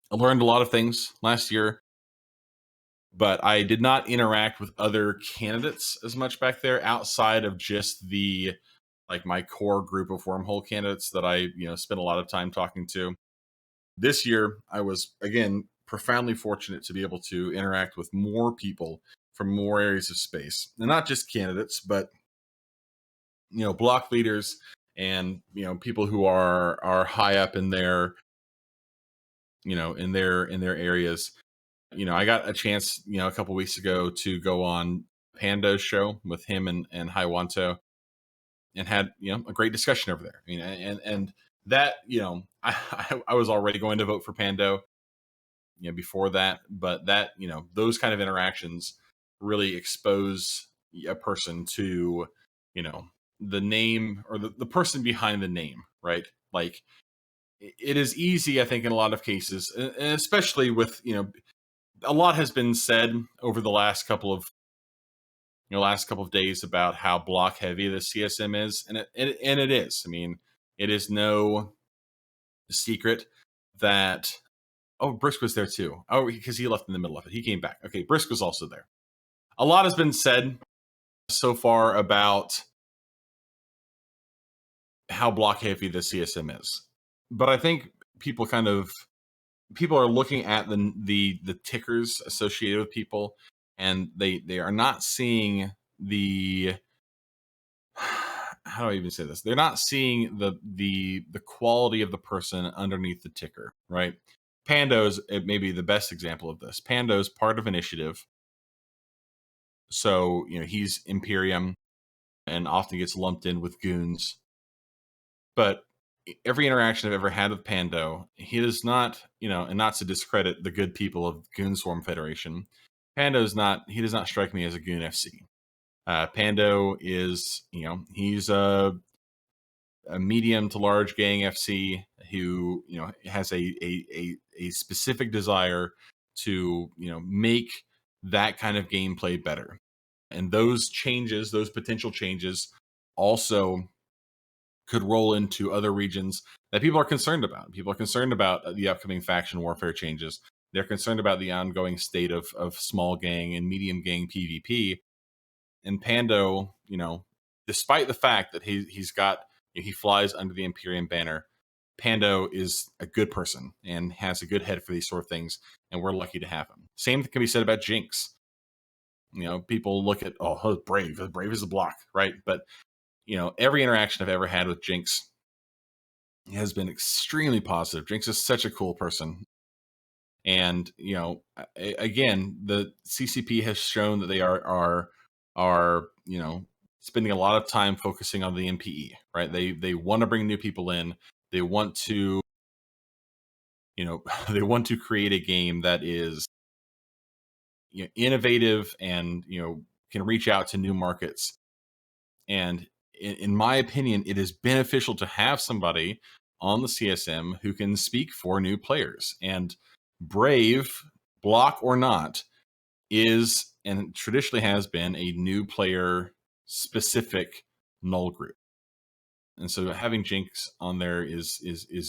S2: I learned a lot of things last year. but I did not interact with other candidates as much back there outside of just the like my core group of wormhole candidates that I spent a lot of time talking to. This year, I was again profoundly fortunate to be able to interact with more people from more areas of space, and not just candidates, but block leaders and people who are high up in their in their areas. I got a chance a couple weeks ago to go on Pando's show with him and Haiwanto, and had a great discussion over there. And that I was already going to vote for Pando before that, but that those kind of interactions really expose a person to the name, or the person behind the name, right? Like, it is easy, I think, in a lot of cases, and especially with a lot has been said over the last couple of days about how block heavy the CSM is, and it is. I mean, it is no secret that Brisk was there too. Oh, because he left in the middle of it. He came back. Okay, Brisk was also there. A lot has been said so far about how block heavy the CSM is, but I think people are looking at the tickers associated with people, and they are not seeing the how do I even say this? They're not seeing the quality of the person underneath the ticker, right? Pando's maybe the best example of this. Pando's part of initiative, so he's Imperium and often gets lumped in with goons. But every interaction I've ever had with Pando, he does not, and not to discredit the good people of Goonswarm Federation, Pando's not. He does not strike me as a goon FC. Pando is, he's a medium to large gang FC who has a specific desire to make that kind of gameplay better, and those potential changes, also could roll into other regions that people are concerned about. People are concerned about the upcoming faction warfare changes. They're concerned about the ongoing state of small gang and medium gang PvP. And Pando, despite the fact that he flies under the Imperium banner, Pando is a good person and has a good head for these sort of things, and we're lucky to have him. Same can be said about Jinx. People look at Brave is a block, right? But every interaction I've ever had with Jinx has been extremely positive. Jinx is such a cool person. And, again, the CCP has shown that they are spending a lot of time focusing on the MPE, right? They want to bring new people in. They want to, they want to create a game that is innovative and, can reach out to new markets. And in my opinion, it is beneficial to have somebody on the CSM who can speak for new players. And Brave, block or not, is and traditionally has been a new player specific null group. And so having Jinx on there is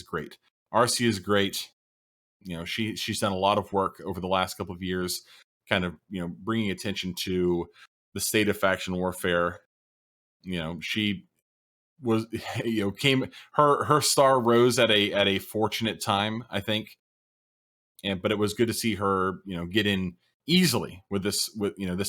S2: great. RC is great. She's done a lot of work over the last couple of years, kind of bringing attention to the state of faction warfare. She was came her star rose at a fortunate time, I think. But it was good to see her get in easily with this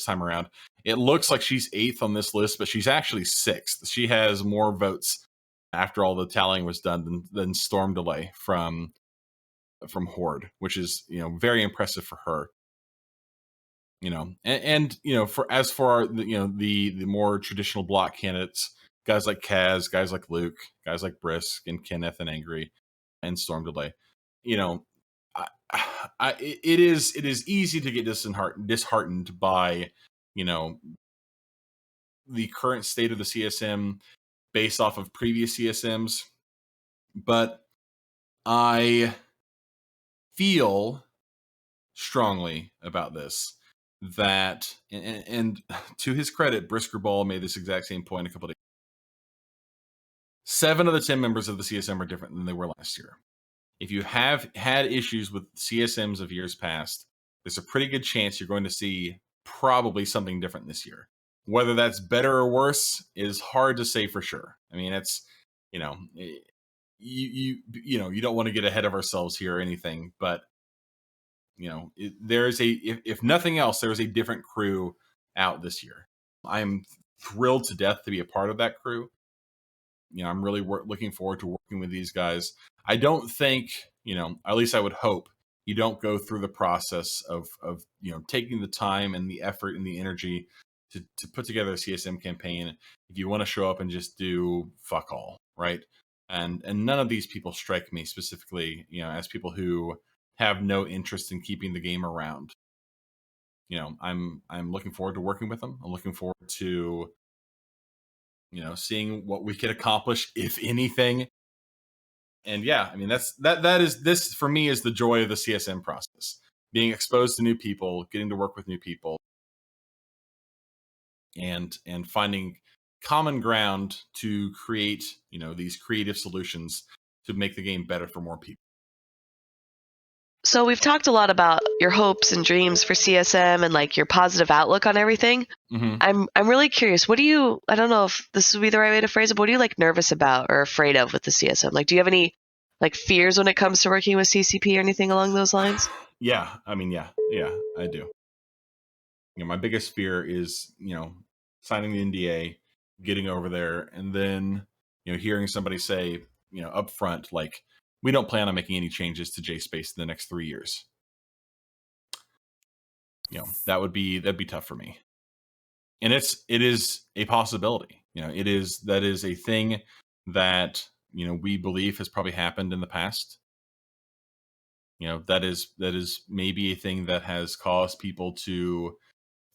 S2: time around. It looks like she's 8th on this list, but she's actually 6th. She has more votes after all the tallying was done than Storm Delay from Horde, which is very impressive for her. For our the more traditional block candidates, guys like Kaz, guys like Luke, guys like Brisk and Kenneth and Angry and Storm Delay, it is easy to get disheartened by the current state of the CSM based off of previous CSMs, but I feel strongly about this, that and to his credit, Brisker Ball made this exact same point a couple of days. 7 of the 10 members of the CSM are different than they were last year. If you have had issues with CSMs of years past, there's a pretty good chance you're going to see probably something different this year. Whether that's better or worse is hard to say for sure. I mean, it's, you know, you don't want to get ahead of ourselves here or anything, but you know, there's if nothing else, there is a different crew out this year. I'm thrilled to death to be a part of that crew. You know, I'm really looking forward to working with these guys. I don't think, you know, at least I would hope you don't go through the process of you know, taking the time and the effort and the energy to put together a CSM campaign if you want to show up and just do fuck all, right? And none of these people strike me specifically, you know, as people who have no interest in keeping the game around. You know, I'm looking forward to working with them. I'm looking forward to, you know, seeing what we could accomplish, if anything. And yeah, I mean, that is, this for me is the joy of the CSM process. Being exposed to new people, getting to work with new people, and finding common ground to create, you know, these creative solutions to make the game better for more people.
S1: So we've talked a lot about your hopes and dreams for CSM and like your positive outlook on everything.
S2: Mm-hmm.
S1: I'm really curious. What do you, I don't know if this would be the right way to phrase it, but what are you like nervous about or afraid of with the CSM? Like, do you have any like fears when it comes to working with CCP or anything along those lines?
S2: Yeah, I mean, yeah, I do. You know, my biggest fear is, you know, signing the NDA, getting over there, and then, you know, hearing somebody say, you know, up front, like, we don't plan on making any changes to JSpace in the next 3 years. You know, that'd be tough for me. And it is a possibility. You know, that is a thing that, you know, we believe has probably happened in the past. You know, that is maybe a thing that has caused people to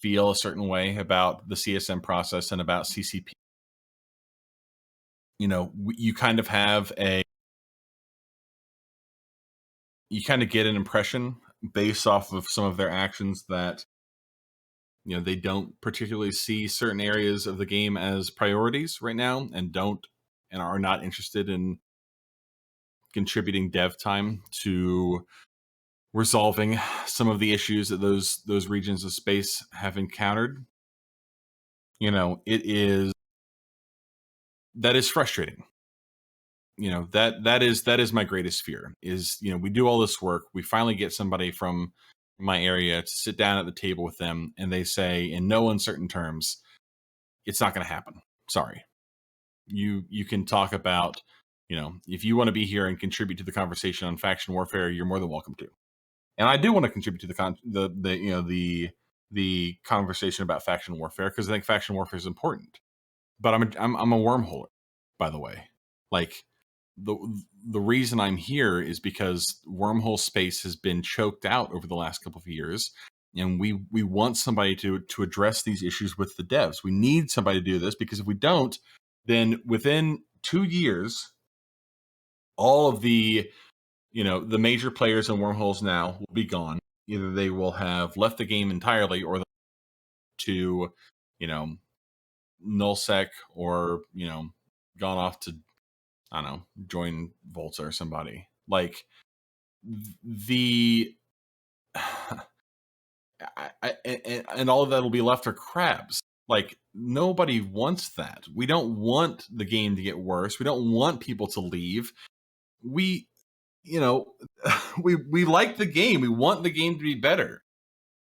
S2: feel a certain way about the CSM process and about CCP. You know, you kind of have you kind of get an impression based off of some of their actions that, you know, they don't particularly see certain areas of the game as priorities right now, and are not interested in contributing dev time to resolving some of the issues that those regions of space have encountered. You know, that is frustrating. You know, that is my greatest fear is, you know, we do all this work, we finally get somebody from my area to sit down at the table with them, and they say in no uncertain terms, it's not going to happen. Sorry. You can talk about, you know, if you want to be here and contribute to the conversation on faction warfare, you're more than welcome to. And I do want to contribute to the you know, the conversation about faction warfare, because I think faction warfare is important. But I'm a wormhole, by the way. Like, the reason I'm here is because wormhole space has been choked out over the last couple of years, and we want somebody to address these issues with the devs. We need somebody to do this, because if we don't, then within 2 years, all of the, you know, the major players in wormholes now will be gone. Either they will have left the game entirely, or to, you know, nullsec, or, you know, gone off to, I don't know, join Volta or somebody. Like, the and all of that will be left for crabs. Like, nobody wants that. We don't want the game to get worse. We don't want people to leave. We, you know, we like the game. We want the game to be better,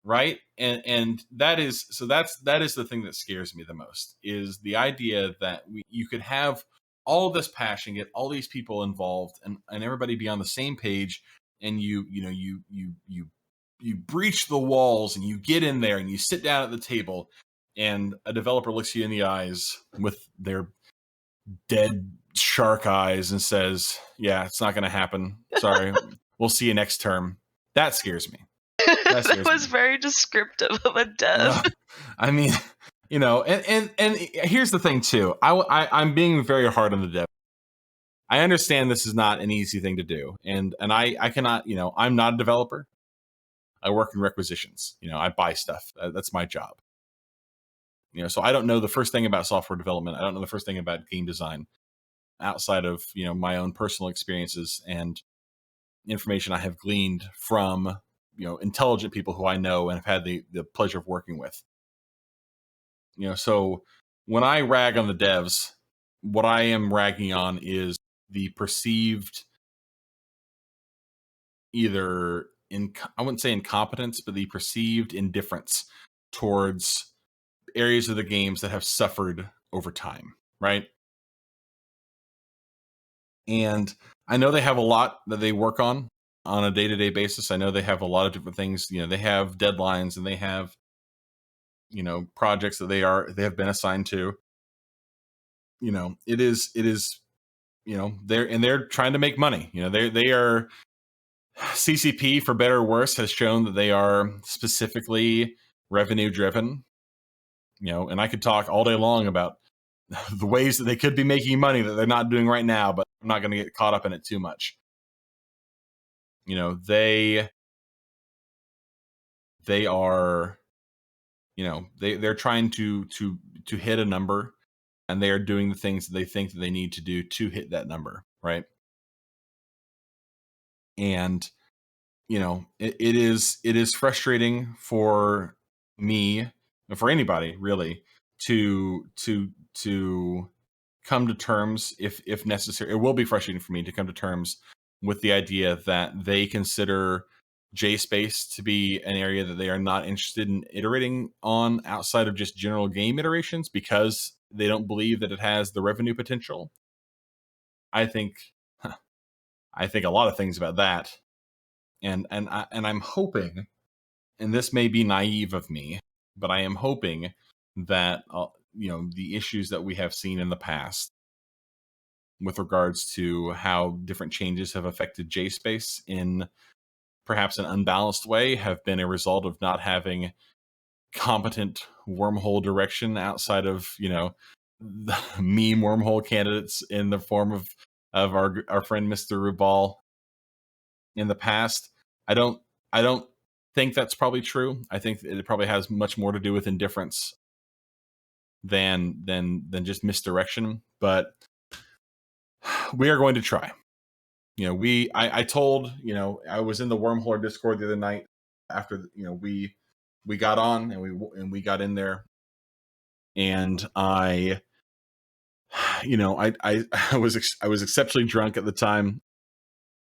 S2: right? And that is the thing that scares me the most, is the idea that you could have all this passion, get all these people involved, and everybody be on the same page, and you breach the walls, and you get in there and you sit down at the table, and a developer looks you in the eyes with their dead shark eyes and says, "Yeah, it's not going to happen. Sorry. We'll see you next term." That scares me.
S1: That was very descriptive of a dev.
S2: I mean, you know, and here's the thing too. I'm being very hard on the dev. I understand this is not an easy thing to do, and I cannot, you know, I'm not a developer. I work in requisitions. You know, I buy stuff. That's my job. You know, so I don't know the first thing about software development. I don't know the first thing about game design, outside of, you know, my own personal experiences and information I have gleaned from intelligent people who I know and have had the pleasure of working with. So when I rag on the devs, what I am ragging on is the perceived either I wouldn't say incompetence, but the perceived indifference towards areas of the games that have suffered over time, right? And I know they have a lot that they work on a day-to-day basis. I know they have a lot of different things. They have deadlines and they have projects that they have been assigned to. It is they're trying to make money. They are CCP, for better or worse, has shown that they are specifically revenue driven. And I could talk all day long about the ways that they could be making money that they're not doing right now, but I'm not going to get caught up in it too much. They are, they're trying to hit a number, and they are doing the things that they think that they need to do to hit that number, right? And it is frustrating for me and for anybody really to come to terms, if necessary. It will be frustrating for me to come to terms with the idea that they consider JSpace to be an area that they are not interested in iterating on outside of just general game iterations because they don't believe that it has the revenue potential. I think a lot of things about that. And I'm hoping, and this may be naive of me, but I am hoping that the issues that we have seen in the past with regards to how different changes have affected JSpace in perhaps an unbalanced way have been a result of not having competent wormhole direction outside of the meme wormhole candidates in the form of our friend Mr. Rubal in the past. I don't think that's probably true. I think it probably has much more to do with indifference than just misdirection. But we are going to try. I told I was in the Wormhole Discord the other night after we got on and we got in there, and I was exceptionally drunk at the time.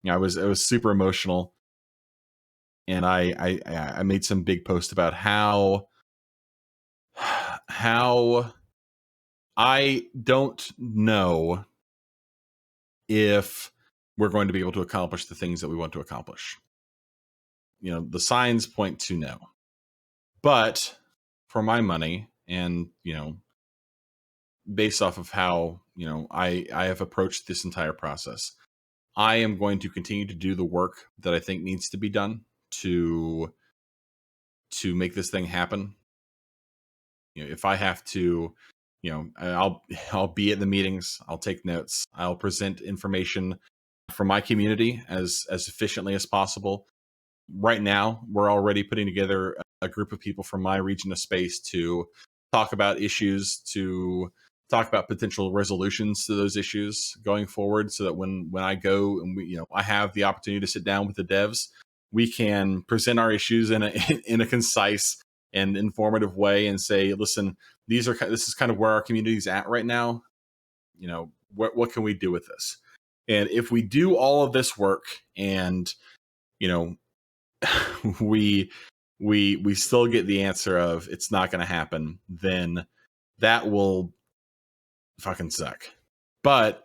S2: I was super emotional. And I made some big post about how I don't know if we're going to be able to accomplish the things that we want to accomplish. The signs point to no. But for my money, and based off of how I have approached this entire process, I am going to continue to do the work that I think needs to be done to make this thing happen. If I have to, I'll be at the meetings, I'll take notes, I'll present information from my community as efficiently as possible. Right now, we're already putting together a group of people from my region of space to talk about issues, to talk about potential resolutions to those issues going forward, so that when I go and I have the opportunity to sit down with the devs, we can present our issues in a concise and informative way and say, listen, this is kind of where our community is at right now. What can we do with this? And if we do all of this work and we still get the answer of it's not going to happen, then that will fucking suck. But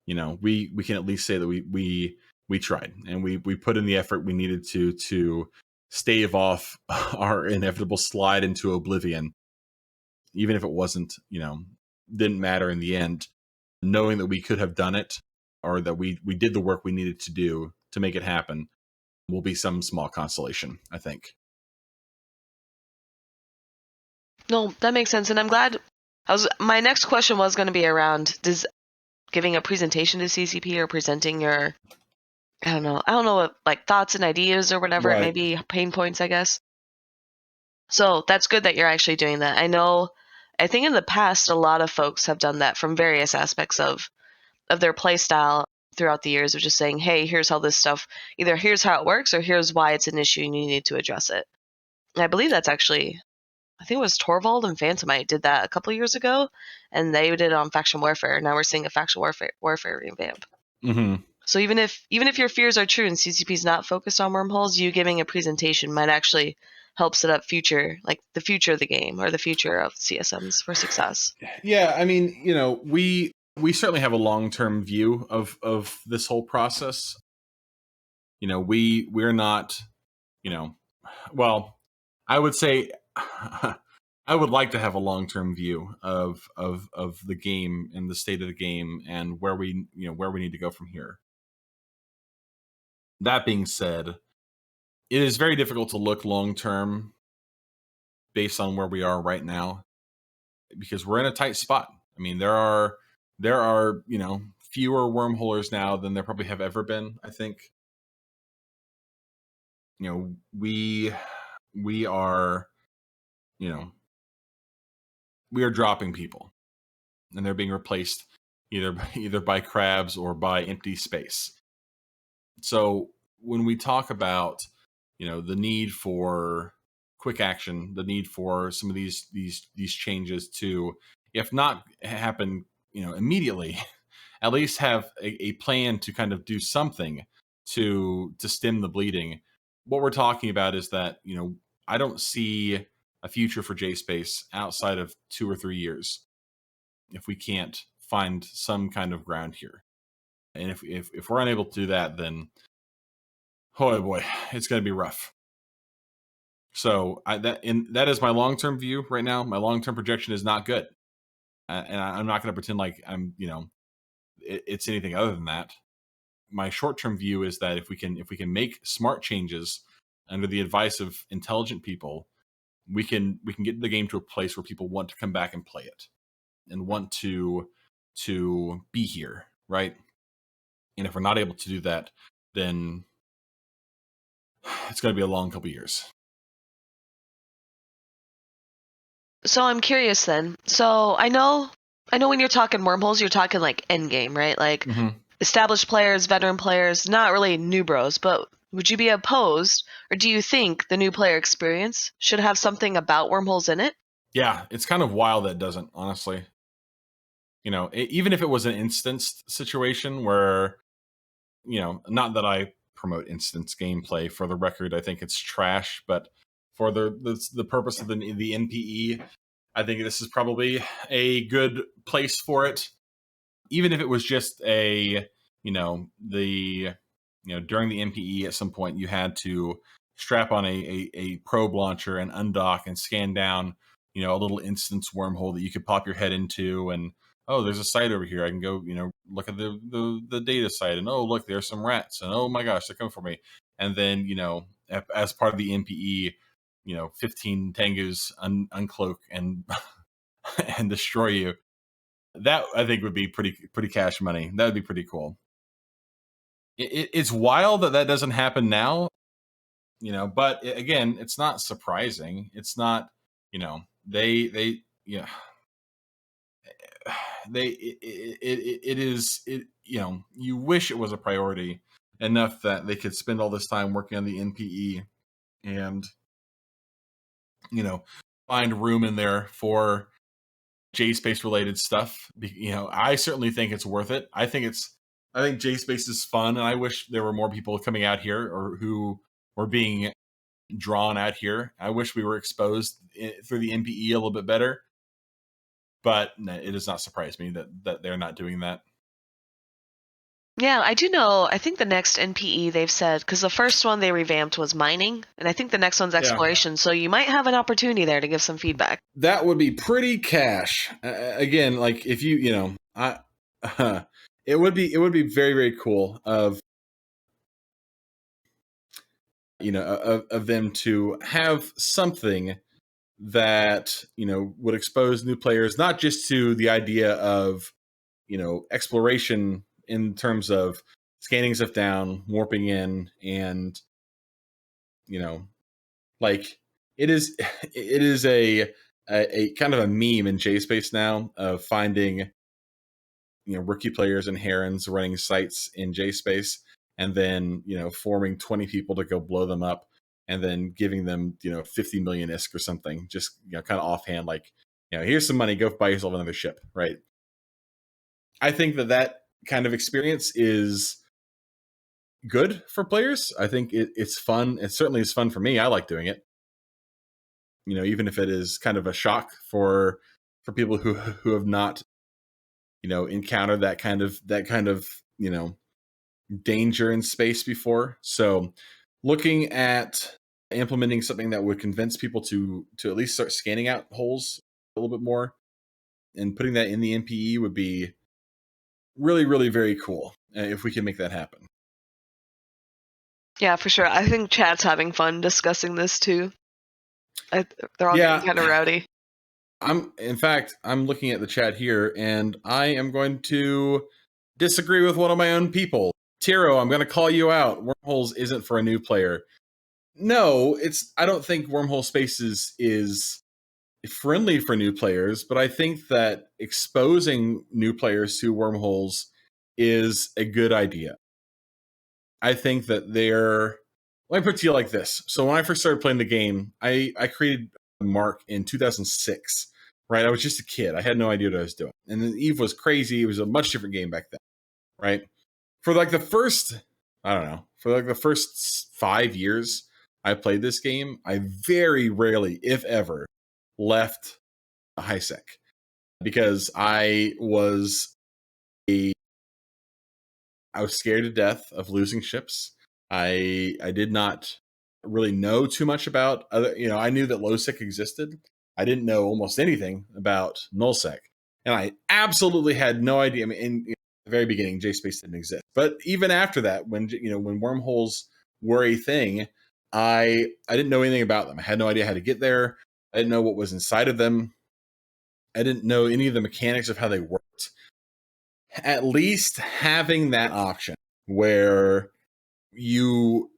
S2: we can at least say that we tried, and we put in the effort we needed to stave off our inevitable slide into oblivion, even if it wasn't didn't matter in the end. Knowing that we could have done it, or that we did the work we needed to do to make it happen, will be some small consolation, I think.
S1: No, that makes sense, and I'm glad. My next question was going to be around giving a presentation to CCP or presenting your I don't know what, like, thoughts and ideas or whatever
S2: Right.
S1: it may be, pain points, I guess. So that's good that you're actually doing that. I think in the past, a lot of folks have done that from various aspects of their play style. throughout the years of just saying, hey, here's how this stuff, either here's how it works or here's why it's an issue and you need to address it. And I believe that's actually, I think it was Torvald and Phantomite did that a couple years ago, and they did it on Faction Warfare. Now we're seeing a Faction Warfare revamp.
S2: Mm-hmm.
S1: So even if your fears are true and CCP is not focused on wormholes, you giving a presentation might actually help set up the future of the game or the future of CSMs for success.
S2: Yeah, I mean, we certainly have a long-term view of this whole process. We're not, well, I would say I would like to have a long-term view of the game and the state of the game and where we need to go from here. That being said, it is very difficult to look long-term based on where we are right now because we're in a tight spot. I mean, there are fewer wormholers now than there probably have ever been, I think. We are we are dropping people and they're being replaced either by crabs or by empty space. So when we talk about the need for quick action, the need for some of these changes to, if not happen immediately, at least have a plan to kind of do something to stem the bleeding. What we're talking about is that I don't see a future for JSpace outside of 2 or 3 years if we can't find some kind of ground here. And if we're unable to do that, then oh boy, it's going to be rough. So that is my long-term view right now. My long-term projection is not good, and I'm not going to pretend like I'm it's anything other than that. My short-term view is that if we can make smart changes under the advice of intelligent people, we can get the game to a place where people want to come back and play it and want to be here, right? And if we're not able to do that, then it's going to be a long couple years.
S1: So I'm curious then. So I know when you're talking wormholes, you're talking like end game, right? Like established players, veteran players, not really new bros, but would you be opposed, or do you think the new player experience should have something about wormholes in it?
S2: Yeah, it's kind of wild that it doesn't, honestly. Even if it was an instanced situation where, not that I promote instance gameplay, for the record, I think it's trash, but for the purpose of the NPE, I think this is probably a good place for it. Even if it was just during the NPE at some point you had to strap on a probe launcher and undock and scan down, a little instance wormhole that you could pop your head into, and oh, there's a site over here. I can go, look at the data site, and oh, look, there's some rats, and oh my gosh, they're coming for me. And then, as part of the NPE, 15 Tengus uncloak and and destroy you. That I think would be pretty cash money. That would be pretty cool. It's wild that doesn't happen now, but again, it's not surprising. It's not, they yeah. It is, you wish it was a priority enough that they could spend all this time working on the NPE and find room in there for JSpace related stuff. I certainly think it's worth it. I think JSpace is fun, and I wish there were more people coming out here or who were being drawn out here. I wish we were exposed through the NPE a little bit better. But it does not surprise me that they're not doing that.
S1: Yeah, I do know. I think the next NPE they've said, because the first one they revamped was mining, and I think the next one's exploration. Yeah. So you might have an opportunity there to give some feedback.
S2: That would be pretty cash. Again, like if it would be very, very cool of of them to have something that would expose new players, not just to the idea of exploration in terms of scanning stuff down, warping in, and like it is a kind of a meme in JSpace now of finding rookie players and herons running sites in JSpace, and then forming 20 people to go blow them up, and then giving them 50 million ISK or something, just kind of offhand, like here's some money, go buy yourself another ship, right? I think that kind of experience is good for players. I think it's fun. It certainly is fun for me. I like doing it. Even if it is kind of a shock for people who have not encountered that kind of danger in space before. So looking at implementing something that would convince people to at least start scanning out holes a little bit more and putting that in the MPE would be really, really very cool if we can make that happen.
S1: Yeah, for sure. I think chat's having fun discussing this too. They're all getting kind of rowdy.
S2: In fact, I'm looking at the chat here, and I am going to disagree with one of my own people. Tiro, I'm going to call you out. Wormholes isn't for a new player. No, I don't think Wormhole Spaces is friendly for new players, but I think that exposing new players to wormholes is a good idea. I think that let me put it to you like this. So when I first started playing the game, I created Mark in 2006, right? I was just a kid. I had no idea what I was doing. And then Eve was crazy. It was a much different game back then, right? For like the first, I don't know, for like the first 5 years I played this game, I very rarely, if ever, left HiSec because I was scared to death of losing ships. I did not really know too much about other, I knew that lowsec existed. I didn't know almost anything about nullsec, and I absolutely had no idea. I mean, in the very beginning, JSpace didn't exist, but even after that, when wormholes were a thing, I didn't know anything about them. I had no idea how to get there. I didn't know what was inside of them. I didn't know any of the mechanics of how they worked. At least having that option where you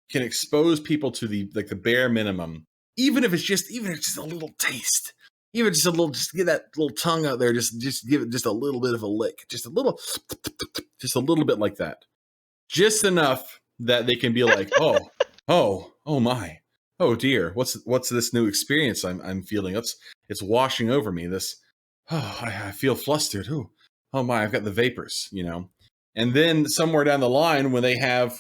S2: can expose people to the bare minimum, even if it's just a little taste, even just get that little tongue out there, just give it just a little bit of a lick, just a little bit like that, just enough that they can be like, oh my, oh dear, what's this new experience I'm feeling? It's washing over me. I feel flustered. Oh my, I've got the vapors, And then somewhere down the line, when they have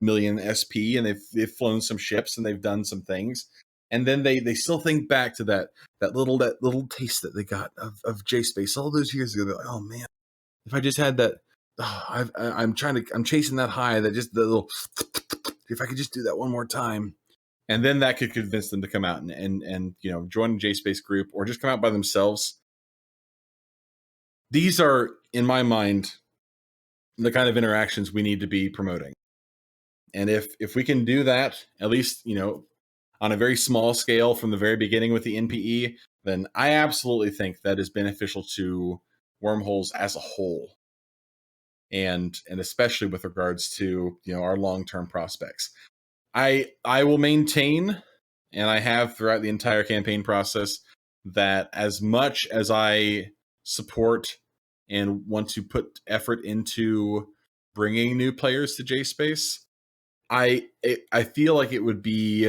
S2: million SP and they've flown some ships and they've done some things, and then they still think back to that little taste that they got of JSpace all those years ago. They're like, oh man, if I just had that, I'm chasing that high, that just the little, if I could just do that one more time. And then that could convince them to come out and join a JSpace group or just come out by themselves. These are, in my mind, the kind of interactions we need to be promoting. And if we can do that, at least, on a very small scale from the very beginning with the NPE, then I absolutely think that is beneficial to wormholes as a whole. And especially with regards to, our long-term prospects. I will maintain, and I have throughout the entire campaign process, that as much as I support and want to put effort into bringing new players to JSpace, I feel like it would be,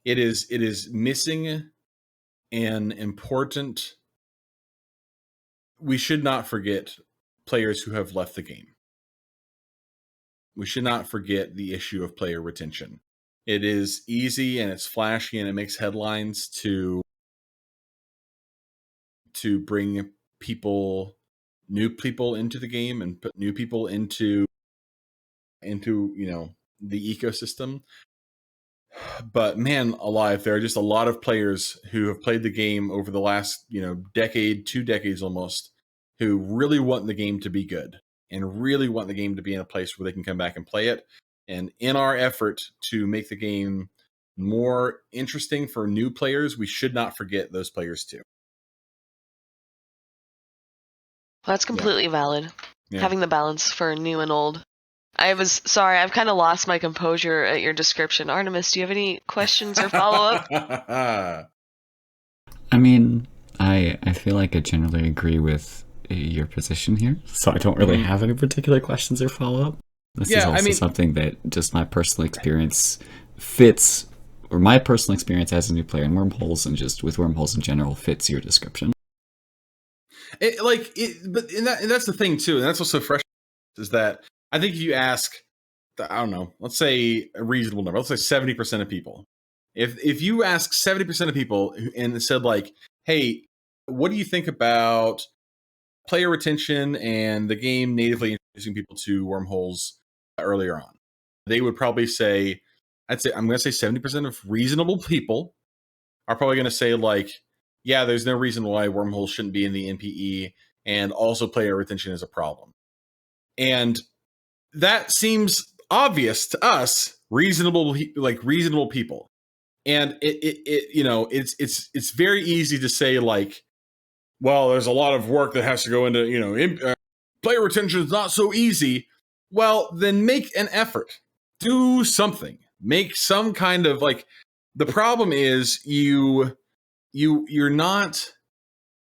S2: it is missing an important. We should not forget players who have left the game. We should not forget the issue of player retention. It is easy and it's flashy and it makes headlines to bring new people into the game and put new people into the ecosystem. But man alive, there are just a lot of players who have played the game over the last decade, 2 decades almost, who really want the game to be good and really want the game to be in a place where they can come back and play it. And in our effort to make the game more interesting for new players, we should not forget those players too.
S1: Well, that's completely valid. Yeah. Having the balance for new and old. I've kind of lost my composure at your description. Artemis, do you have any questions or follow-up?
S3: I mean, I feel like I generally agree with your position here, so I don't really have any particular questions or follow-up. This is also something that just my personal experience fits, or my personal experience as a new player in Wormholes and just with Wormholes in general fits your description.
S2: And that's the thing too, and that's what's so frustrating is that I think if you ask, I don't know, let's say a reasonable number, let's say 70% of people, if you ask 70% of people and said like, hey, what do you think about player retention and the game natively introducing people to Wormholes earlier on, they would probably say, I'm going to say 70% of reasonable people are probably going to say like, yeah, there's no reason why Wormholes shouldn't be in the NPE, and also player retention is a problem. And that seems obvious to us, reasonable people. And it's very easy to say like, well, there's a lot of work that has to go into, player retention is not so easy. Well, then make an effort. Do something. Make some kind of like, the problem is you're not,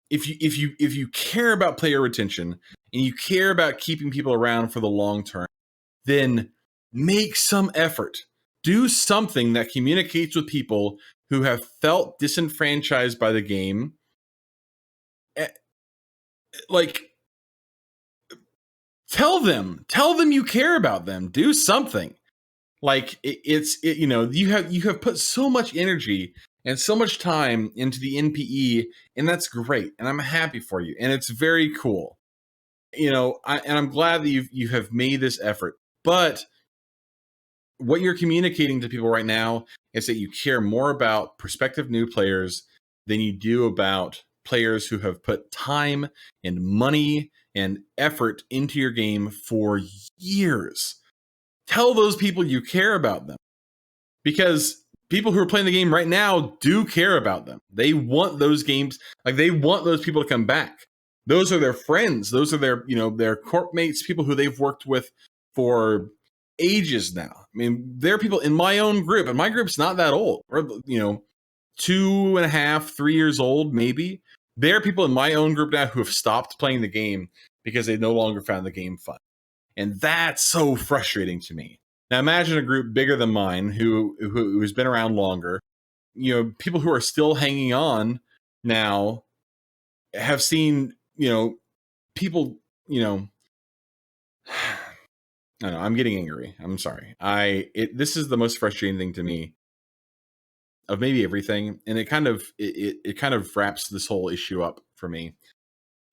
S2: if you care about player retention and you care about keeping people around for the long term, then make some effort. Do something that communicates with people who have felt disenfranchised by the game. Like, tell them you care about them. Do something. Like you have put so much energy and so much time into the NPE, and that's great, and I'm happy for you, and it's very cool. I'm glad that you have made this effort, but what you're communicating to people right now is that you care more about prospective new players than you do about players who have put time and money and effort into your game for years. Tell those people you care about them, because people who are playing the game right now do care about them. They want those games, like they want those people to come back. Those are their friends. Those are their corp mates, people who they've worked with for ages now. I mean, there are people in my own group, and my group's not that old. We're 2.5, 3 years old, maybe. There are people in my own group now who have stopped playing the game because they no longer found the game fun. And that's so frustrating to me. Now imagine a group bigger than mine who's been around longer. People who are still hanging on now have seen, people, I don't know, I'm getting angry. I'm sorry. This is the most frustrating thing to me of maybe everything. And it kind of wraps this whole issue up for me,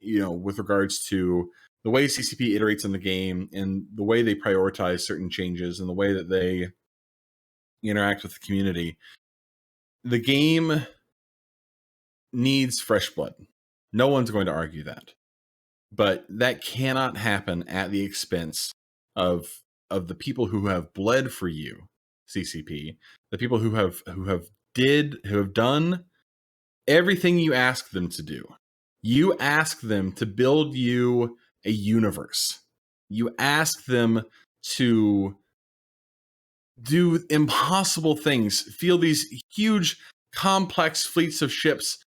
S2: with regards to the way CCP iterates on the game and the way they prioritize certain changes and the way that they interact with the community. The game needs fresh blood. No one's going to argue that. But that cannot happen at the expense of the people who have bled for you, CCP, the people who have done everything you ask them to do. You ask them to build you a universe. You ask them to do impossible things, feel these huge, complex fleets of ships,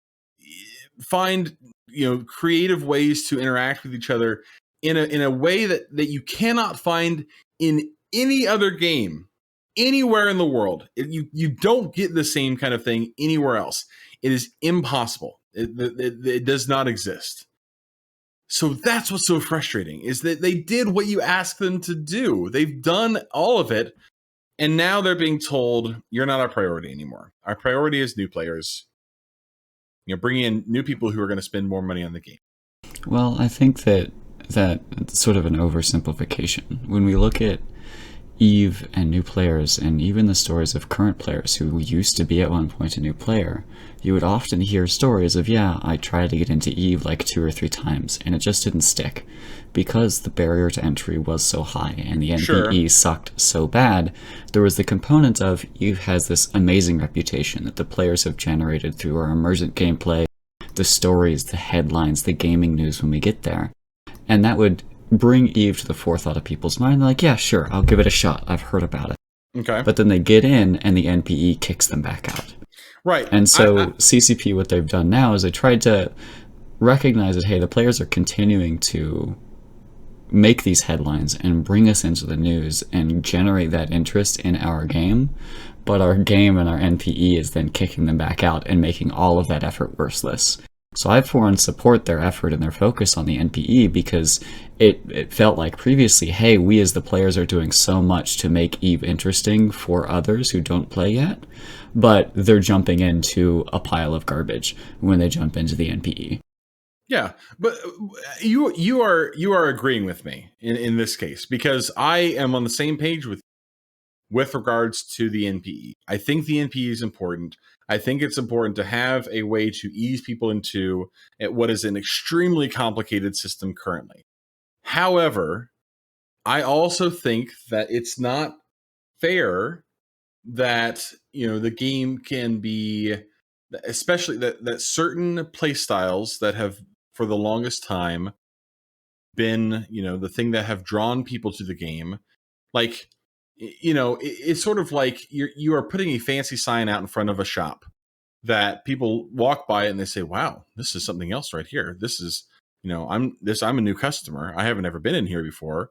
S2: find creative ways to interact with each other in a way that you cannot find in any other game anywhere in the world. You don't get the same kind of thing anywhere else. It is impossible. It does not exist. So that's what's so frustrating, is that they did what you asked them to do. They've done all of it, and now they're being told, you're not our priority anymore. Our priority is new players. Bringing in new people who are going to spend more money on the game.
S3: Well, I think that it's sort of an oversimplification. When we look at EVE and new players, and even the stories of current players who used to be at one point a new player, you would often hear stories of, yeah, I tried to get into EVE like 2 or 3 times, and it just didn't stick, because the barrier to entry was so high, and the NPE sucked so bad. There was the component of EVE has this amazing reputation that the players have generated through our emergent gameplay, the stories, the headlines, the gaming news when we get there, and that would bring EVE to the forethought of people's mind. They're like, yeah, sure, I'll give it a shot. I've heard about it.
S2: Okay.
S3: But then they get in, and the NPE kicks them back out.
S2: Right.
S3: And so CCP, what they've done now is they tried to recognize that, hey, the players are continuing to make these headlines and bring us into the news and generate that interest in our game, but our game and our NPE is then kicking them back out and making all of that effort worthless. So I, for one, support their effort and their focus on the NPE because it felt like previously, hey, we as the players are doing so much to make EVE interesting for others who don't play yet, but they're jumping into a pile of garbage when they jump into the NPE.
S2: Yeah, but you are agreeing with me in this case, because I am on the same page with regards to the NPE. I think the NPE is important. I think it's important to have a way to ease people into what is an extremely complicated system currently. However, I also think that it's not fair that, you know, the game can be, especially that certain play styles that have for the longest time been, you know, the thing that have drawn people to the game, like, you know, it's sort of like you are putting a fancy sign out in front of a shop that people walk by and they say, wow, this is something else right here. This is, you know, I'm a new customer, I haven't ever been in here before,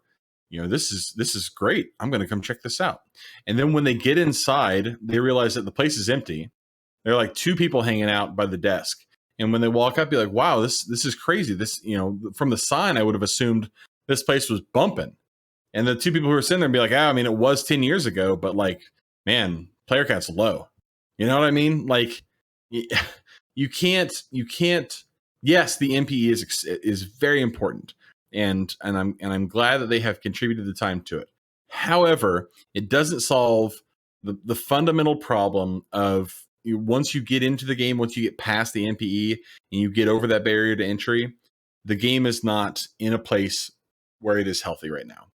S2: you know, this is great, I'm going to come check this out. And then when they get inside, they realize that the place is empty. There are like two people hanging out by the desk. And when they walk up, be like, wow, this is crazy. This, you know, from the sign, I would have assumed this place was bumping. And the two people who were sitting there be like, I mean, it was 10 years ago, but like, man, player count's low. You know what I mean? Like, you can't, yes, the NPE is very important. And I'm glad that they have contributed the time to it. However, it doesn't solve the fundamental problem of, once you get into the game, once you get past the NPE and you get over that barrier to entry, the game is not in a place where it is healthy right now.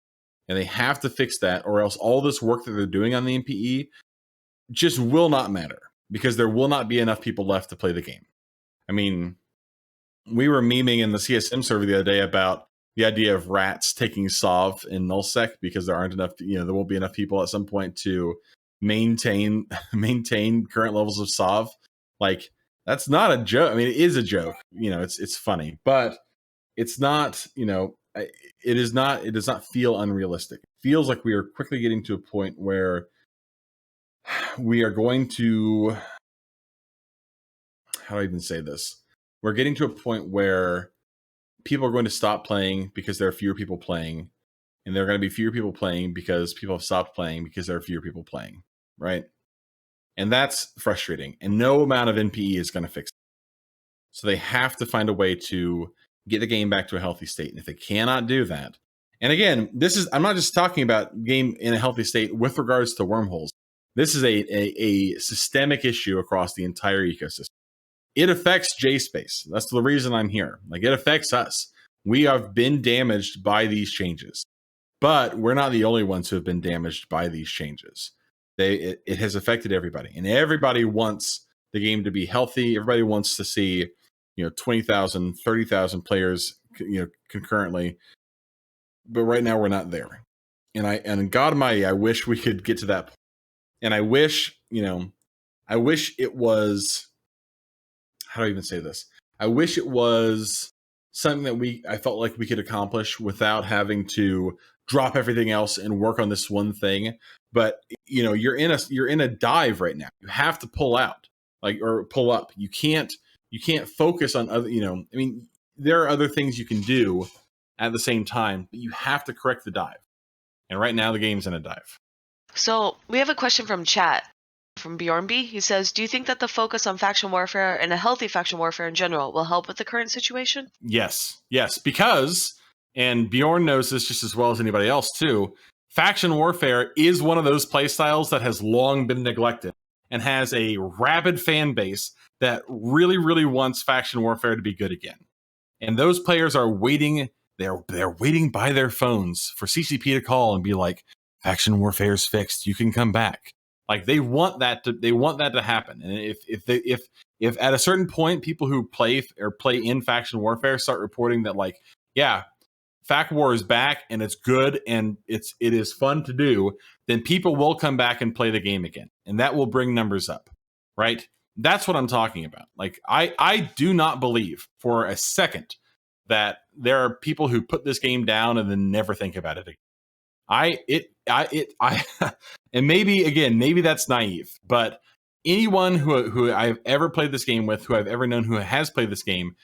S2: And they have to fix that, or else all this work that they're doing on the NPE just will not matter, because there will not be enough people left to play the game. I mean, we were memeing in the CSM server the other day about the idea of rats taking SOV in nullsec because there aren't enough, you know, there won't be enough people at some point to maintain current levels of SOV. Like, that's not a joke. I mean, it is a joke. You know, it's funny, but it's not, you know, it does not feel unrealistic. It feels like we are quickly getting to a point where we are going to, how do I even say this? We're getting to a point where people are going to stop playing because there are fewer people playing, and there are going to be fewer people playing because people have stopped playing because there are fewer people playing, right? And that's frustrating, and no amount of NPE is going to fix it. So they have to find a way to get the game back to a healthy state. And if they cannot do that, and again, I'm not just talking about game in a healthy state with regards to wormholes. This is a systemic issue across the entire ecosystem. It affects JSpace. That's the reason I'm here. Like, it affects us. We have been damaged by these changes, but we're not the only ones who have been damaged by these changes. It has affected everybody, and everybody wants the game to be healthy. Everybody wants to see, you know, 20,000, 30,000 players, you know, concurrently. But right now we're not there. And God Almighty, I wish we could get to that point. And I wish, you know, I wish it was, how do I even say this? I wish it was something that I felt like we could accomplish without having to drop everything else and work on this one thing. But, you know, you're in a dive right now. You have to pull out, like, or pull up. You can't focus on other, you know, I mean, there are other things you can do at the same time, but you have to correct the dive. And right now the game's in a dive.
S1: So we have a question from chat from Bjornby. He says, do you think that the focus on faction warfare and a healthy faction warfare in general will help with the current situation?
S2: Yes, because, and Bjorn knows this just as well as anybody else too, faction warfare is one of those playstyles that has long been neglected and has a rabid fan base that really, really wants faction warfare to be good again. And those players are waiting, they're waiting by their phones for CCP to call and be like, faction warfare's fixed, you can come back. Like, they want that to happen. And if at a certain point people who play in faction warfare start reporting that, like, yeah, fact war is back and it's good and it is fun to do, then people will come back and play the game again, and that will bring numbers up, right? That's what I'm talking about. Like, I do not believe for a second that there are people who put this game down and then never think about it again. I and maybe that's naive, but anyone who I've ever played this game with, who I've ever known who has played this game,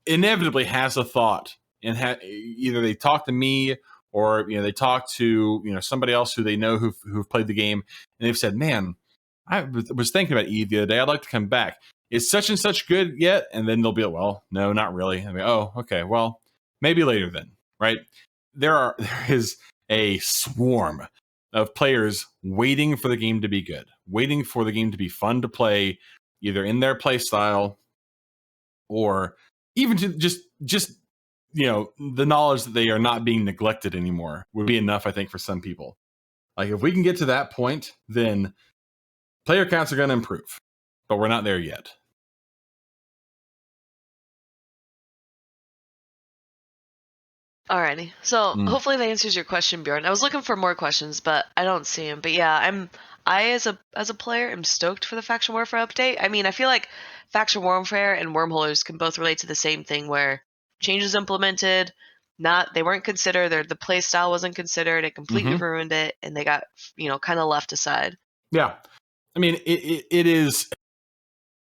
S2: inevitably has a thought, and either they talk to me, or they talk to somebody else who they know who've played the game, and they've said, "Man, I was thinking about E the other day. I'd like to come back. Is such and such good yet?" And then they'll be like, "Well, no, not really." I mean, oh, okay, well, maybe later then, right? There is a swarm of players waiting for the game to be good, waiting for the game to be fun to play, either in their play style, or even to just the knowledge that they are not being neglected anymore would be enough, I think, for some people. Like, if we can get to that point, then player counts are going to improve, but we're not there yet.
S1: Alrighty. So hopefully that answers your question, Bjorn. I was looking for more questions, but I don't see them. But yeah, I as a player am stoked for the faction warfare update. I mean, I feel like faction warfare and wormholes can both relate to the same thing, where changes implemented, they weren't considered, the play style wasn't considered, it completely ruined it, and they got kind of left aside.
S2: Yeah, I mean, it is.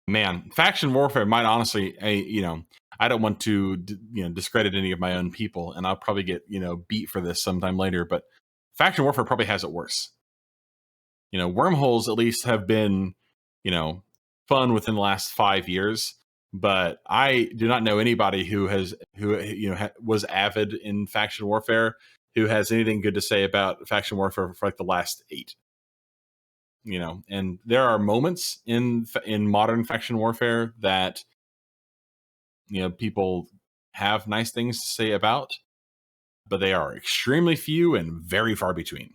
S2: Man, faction warfare might honestly, I don't want to discredit any of my own people, and I'll probably get beat for this sometime later, but faction warfare probably has it worse. Wormholes at least have been fun within the last 5 years, but I do not know anybody who was avid in faction warfare who has anything good to say about faction warfare for like the last 8. And there are moments in modern faction warfare that people have nice things to say about, but they are extremely few and very far between.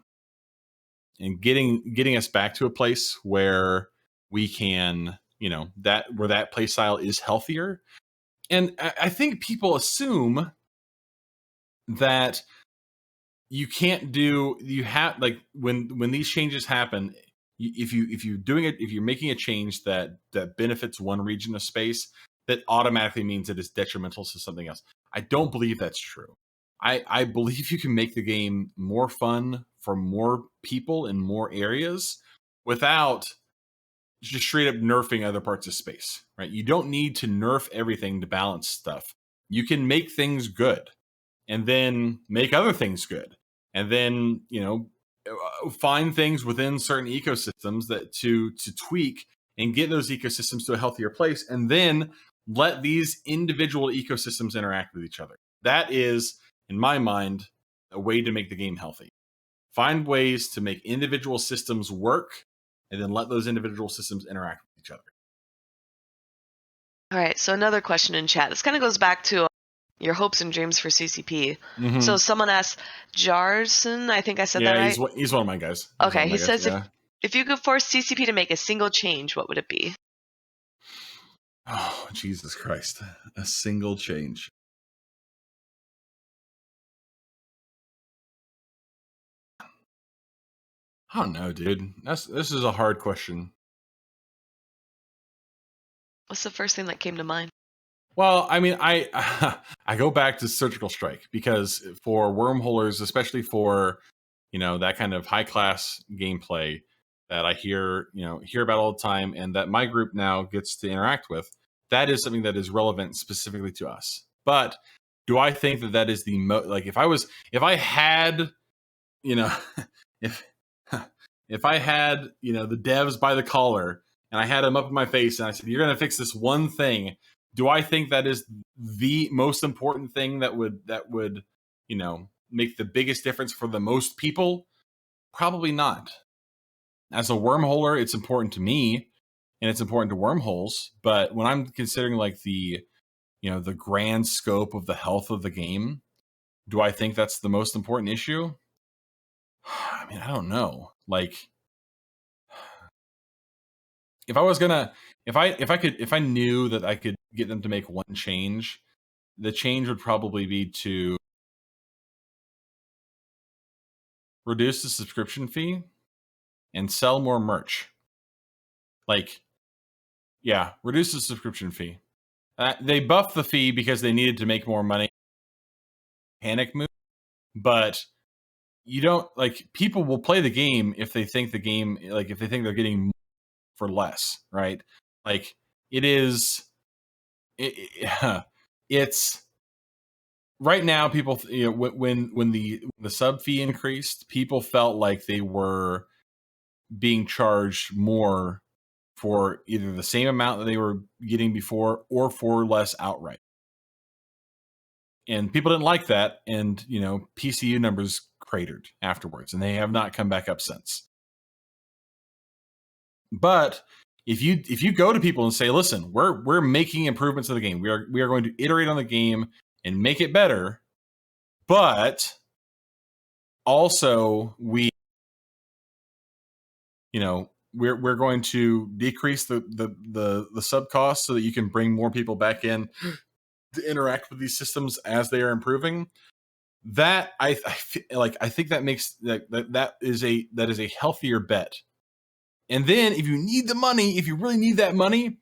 S2: And getting us back to a place where we can where that play style is healthier. And I think people assume that you have, like, when these changes happen, if you're making a change that benefits one region of space, that automatically means it is detrimental to something else. I don't believe that's true. I believe you can make the game more fun for more people in more areas without just straight up nerfing other parts of space, right? You don't need to nerf everything to balance stuff. You can make things good and then make other things good, and then find things within certain ecosystems that to tweak and get those ecosystems to a healthier place, and then let these individual ecosystems interact with each other. That is, in my mind, a way to make the game healthy. Find ways to make individual systems work, and then let those individual systems interact with each other.
S1: All right, so another question in chat. This kind of goes back to your hopes and dreams for CCP. So someone asked, Jarson, I think I said that right?
S2: Yeah, he's one of my guys.
S1: Okay, he says, if you could force CCP to make a single change, what would it be?
S2: Oh, Jesus Christ. A single change. I don't know, dude. This is a hard question.
S1: What's the first thing that came to mind?
S2: Well, I mean, I go back to Surgical Strike, because for wormholers, especially for that kind of high class gameplay that I hear about all the time, and that my group now gets to interact with, that is something that is relevant specifically to us. But do I think that is the like, if I had if I had the devs by the collar, and I had them up in my face, and I said, "You're going to fix this one thing," do I think that is the most important thing that would make the biggest difference for the most people? Probably not. As a wormholer, it's important to me, and it's important to wormholes. But when I'm considering like the the grand scope of the health of the game, do I think that's the most important issue? I mean, I don't know. Like, if I knew that I could get them to make one change, the change would probably be to reduce the subscription fee and sell more merch. Like, reduce the subscription fee. They buffed the fee because they needed to make more money. Panic move, but you don't like people will play the game if they think the game if they think they're getting more for less, right? Like it's right now. People, when the sub fee increased, people felt like they were being charged more for either the same amount that they were getting before or for less outright. And people didn't like that, and PCU numbers cratered afterwards, and they have not come back up since. But if you go to people and say, listen, we're making improvements to the game, we are going to iterate on the game and make it better, but also we're going to decrease the sub cost so that you can bring more people back in to interact with these systems as they are improving. That I think that makes that is a healthier bet. And then if you need the money, if you really need that money,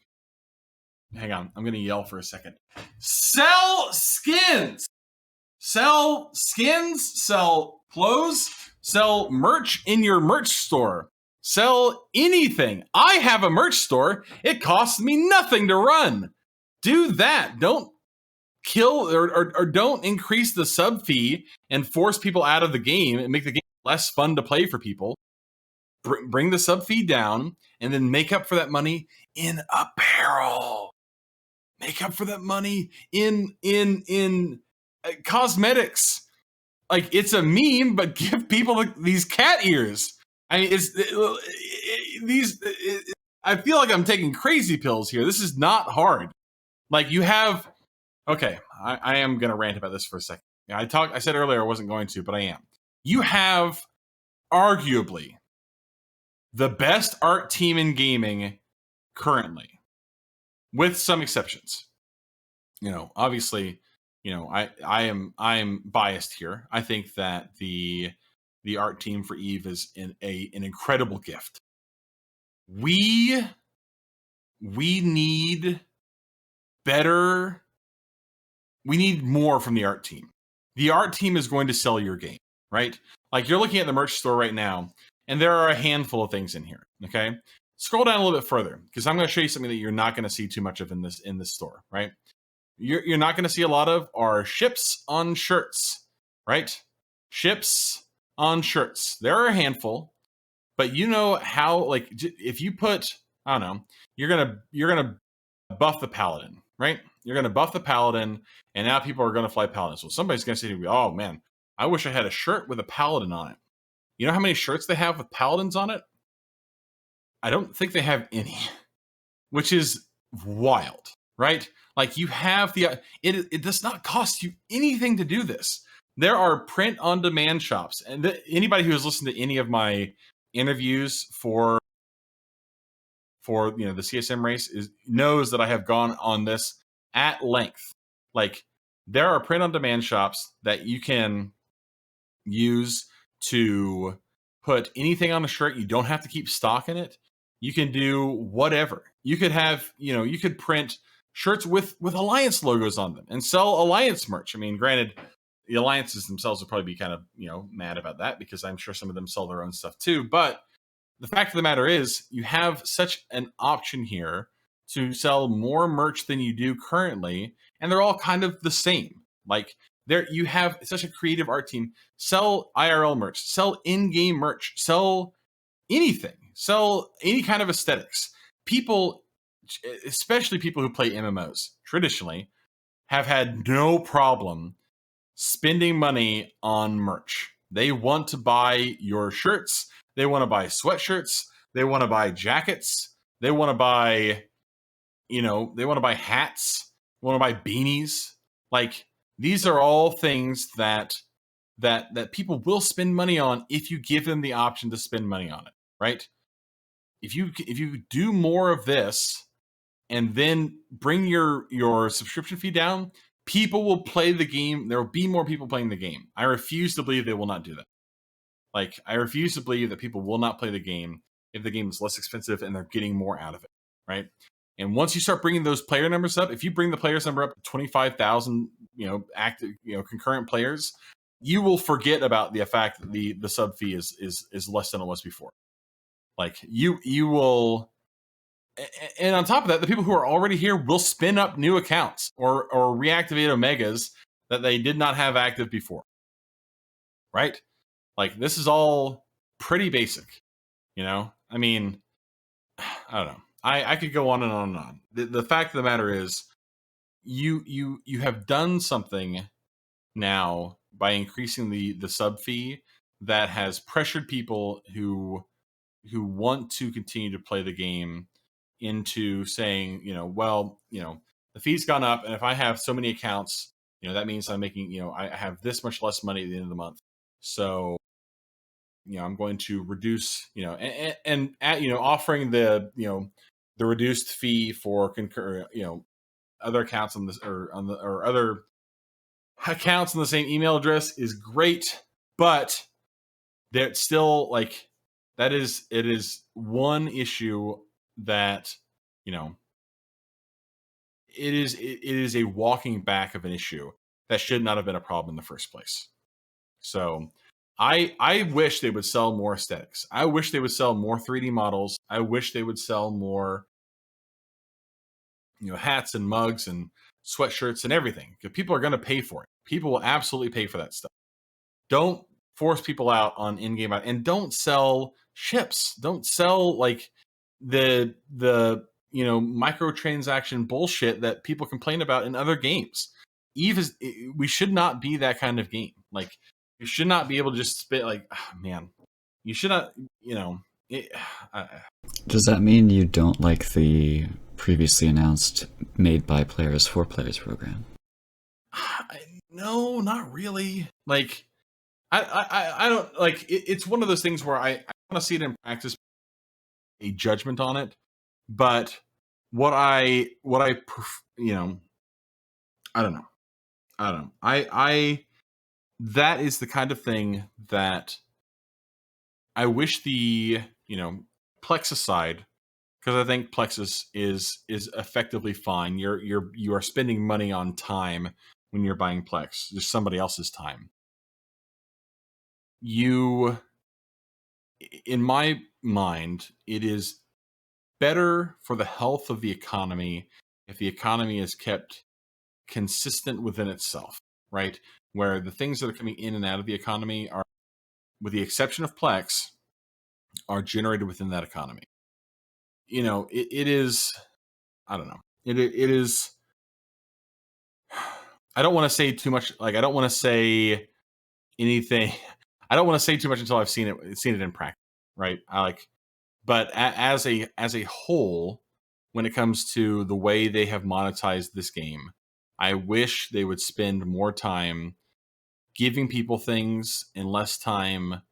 S2: hang on, I'm gonna yell for a second. Sell skins, sell clothes, sell merch in your merch store. Sell anything. I have a merch store. It costs me nothing to run. Do that. Don't kill or don't increase the sub fee and force people out of the game and make the game less fun to play for people. Bring the sub fee down and then make up for that money in apparel. Make up for that money in cosmetics. Like, it's a meme, but give people these cat ears. I mean, I feel like I'm taking crazy pills here. This is not hard. Like, you have, okay, I am going to rant about this for a second. I said earlier I wasn't going to, but I am. You have arguably the best art team in gaming currently, with some exceptions. Obviously, I am biased here. I think that the art team for Eve is an incredible gift. We need better. We need more from the art team. The art team is going to sell your game, right? Like, you're looking at the merch store right now, and there are a handful of things in here. Okay, scroll down a little bit further, because I'm going to show you something that you're not going to see too much of in this store, right? You're not going to see a lot of are ships on shirts, right? Ships on shirts. There are a handful, but you know how, like, if you put, I don't know, you're gonna buff the paladin, right? You're gonna buff the paladin, and now people are gonna fly paladins. So somebody's gonna say to me, "Oh man, I wish I had a shirt with a paladin on it." You know how many shirts they have with paladins on it? I don't think they have any, which is wild, right? Like, you have it does not cost you anything to do this. There are print on demand shops, and anybody who has listened to any of my interviews for the CSM race knows that I have gone on this at length. Like, there are print on demand shops that you can use to put anything on a shirt. You don't have to keep stock in it. You can do whatever. You could have, you could print shirts with Alliance logos on them and sell Alliance merch. I mean, granted, the Alliances themselves will probably be kind of, mad about that, because I'm sure some of them sell their own stuff too. But the fact of the matter is, you have such an option here to sell more merch than you do currently, and they're all kind of the same. Like, you have such a creative art team. Sell IRL merch, sell in-game merch, sell anything, sell any kind of aesthetics. People, especially people who play MMOs traditionally, have had no problem spending money on merch. They want to buy your shirts. They want to buy sweatshirts. They want to buy jackets. They want to buy, they want to buy hats. They want to buy beanies. Like, these are all things that people will spend money on if you give them the option to spend money on it, right? If you do more of this and then bring your subscription fee down, people will play the game. There will be more people playing the game. I refuse to believe they will not do that. Like, I refuse to believe that people will not play the game if the game is less expensive and they're getting more out of it, right? And once you start bringing those player numbers up, if you bring the players number up to 25,000, active, concurrent players, you will forget about the fact that the sub fee is less than it was before. Like you will, and on top of that, the people who are already here will spin up new accounts or reactivate omegas that they did not have active before. Right? Like this is all pretty basic. I mean, I don't know. I could go on and on and on. The fact of the matter is, you have done something now by increasing the sub fee that has pressured people who want to continue to play the game into saying, the fee's gone up, and if I have so many accounts, that means I'm making, I have this much less money at the end of the month. So, I'm going to reduce, and offering the reduced fee for concur, other accounts on this or other accounts on the same email address is great, but that's still like it is one issue that it is a walking back of an issue that should not have been a problem in the first place. So I wish they would sell more aesthetics. I wish they would sell more 3D models. I wish they would sell more hats and mugs and sweatshirts and everything, because people are going to pay for it. People will absolutely pay for that stuff. Don't force people out on in-game, and don't sell ships. Don't sell like the microtransaction bullshit that people complain about in other games. We should not be that kind of game. Like, you should not be able to just spit like, man, you should not,
S3: Does that mean you don't like the previously announced made by players for players program?
S2: No, not really. Like, I don't like it's one of those things where I want to see it in practice, a judgment on it. But I don't know. I that is the kind of thing that I wish the Plex aside, because I think Plexus is effectively fine. You are spending money on time when you're buying Plex, just somebody else's time. In my mind, it is better for the health of the economy if the economy is kept consistent within itself, right? Where the things that are coming in and out of the economy are, with the exception of Plex, are generated within that economy. It is, I don't know. It is, I don't want to say too much. Like, I don't want to say anything. I don't want to say too much until I've seen it in practice, right? But as a whole, when it comes to the way they have monetized this game, I wish they would spend more time giving people things and less time,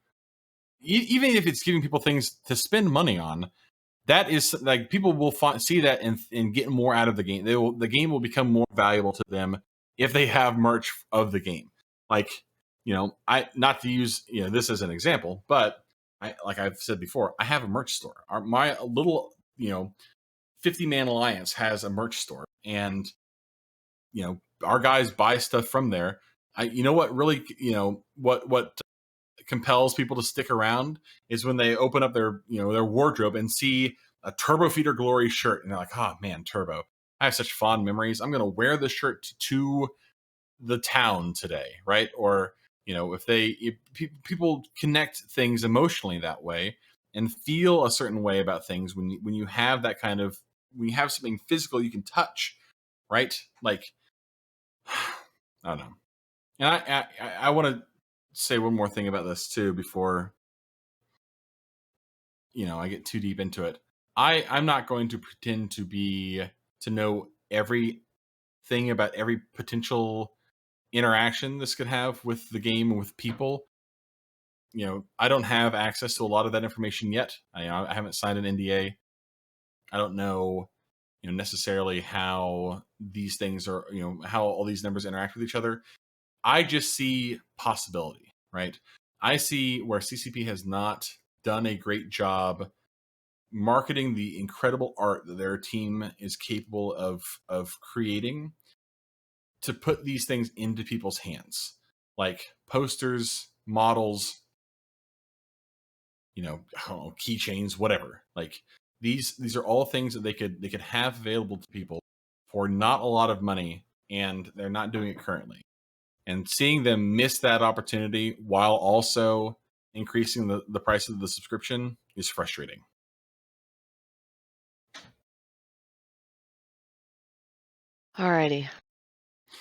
S2: even if it's giving people things to spend money on. That is like, people will see that and get more out of the game. The game will become more valuable to them if they have merch of the game. Like, I, not to use this as an example, but like I've said before, I have a merch store. My little 50-man alliance has a merch store, and our guys buy stuff from there. What really what compels people to stick around is when they open up their their wardrobe and see a Turbo Feeder Glory shirt, and they're like, oh man, Turbo, I have such fond memories. I'm going to wear this shirt to the town today, right? Or if people connect things emotionally that way and feel a certain way about things when you have that kind of, when you have something physical you can touch, right? Like, I don't know. And I want to say one more thing about this too before I get too deep into it. I'm not going to pretend to know everything about every potential interaction this could have with the game and with people. I don't have access to a lot of that information yet. I haven't signed an NDA. I don't know, necessarily how these things are, how all these numbers interact with each other. I just see possibility, right? I see where CCP has not done a great job marketing the incredible art that their team is capable of creating to put these things into people's hands, like posters, models, I don't know, keychains, whatever. Like these are all things that they could have available to people for not a lot of money, and they're not doing it currently. And seeing them miss that opportunity while also increasing the price of the subscription is frustrating.
S1: Alrighty.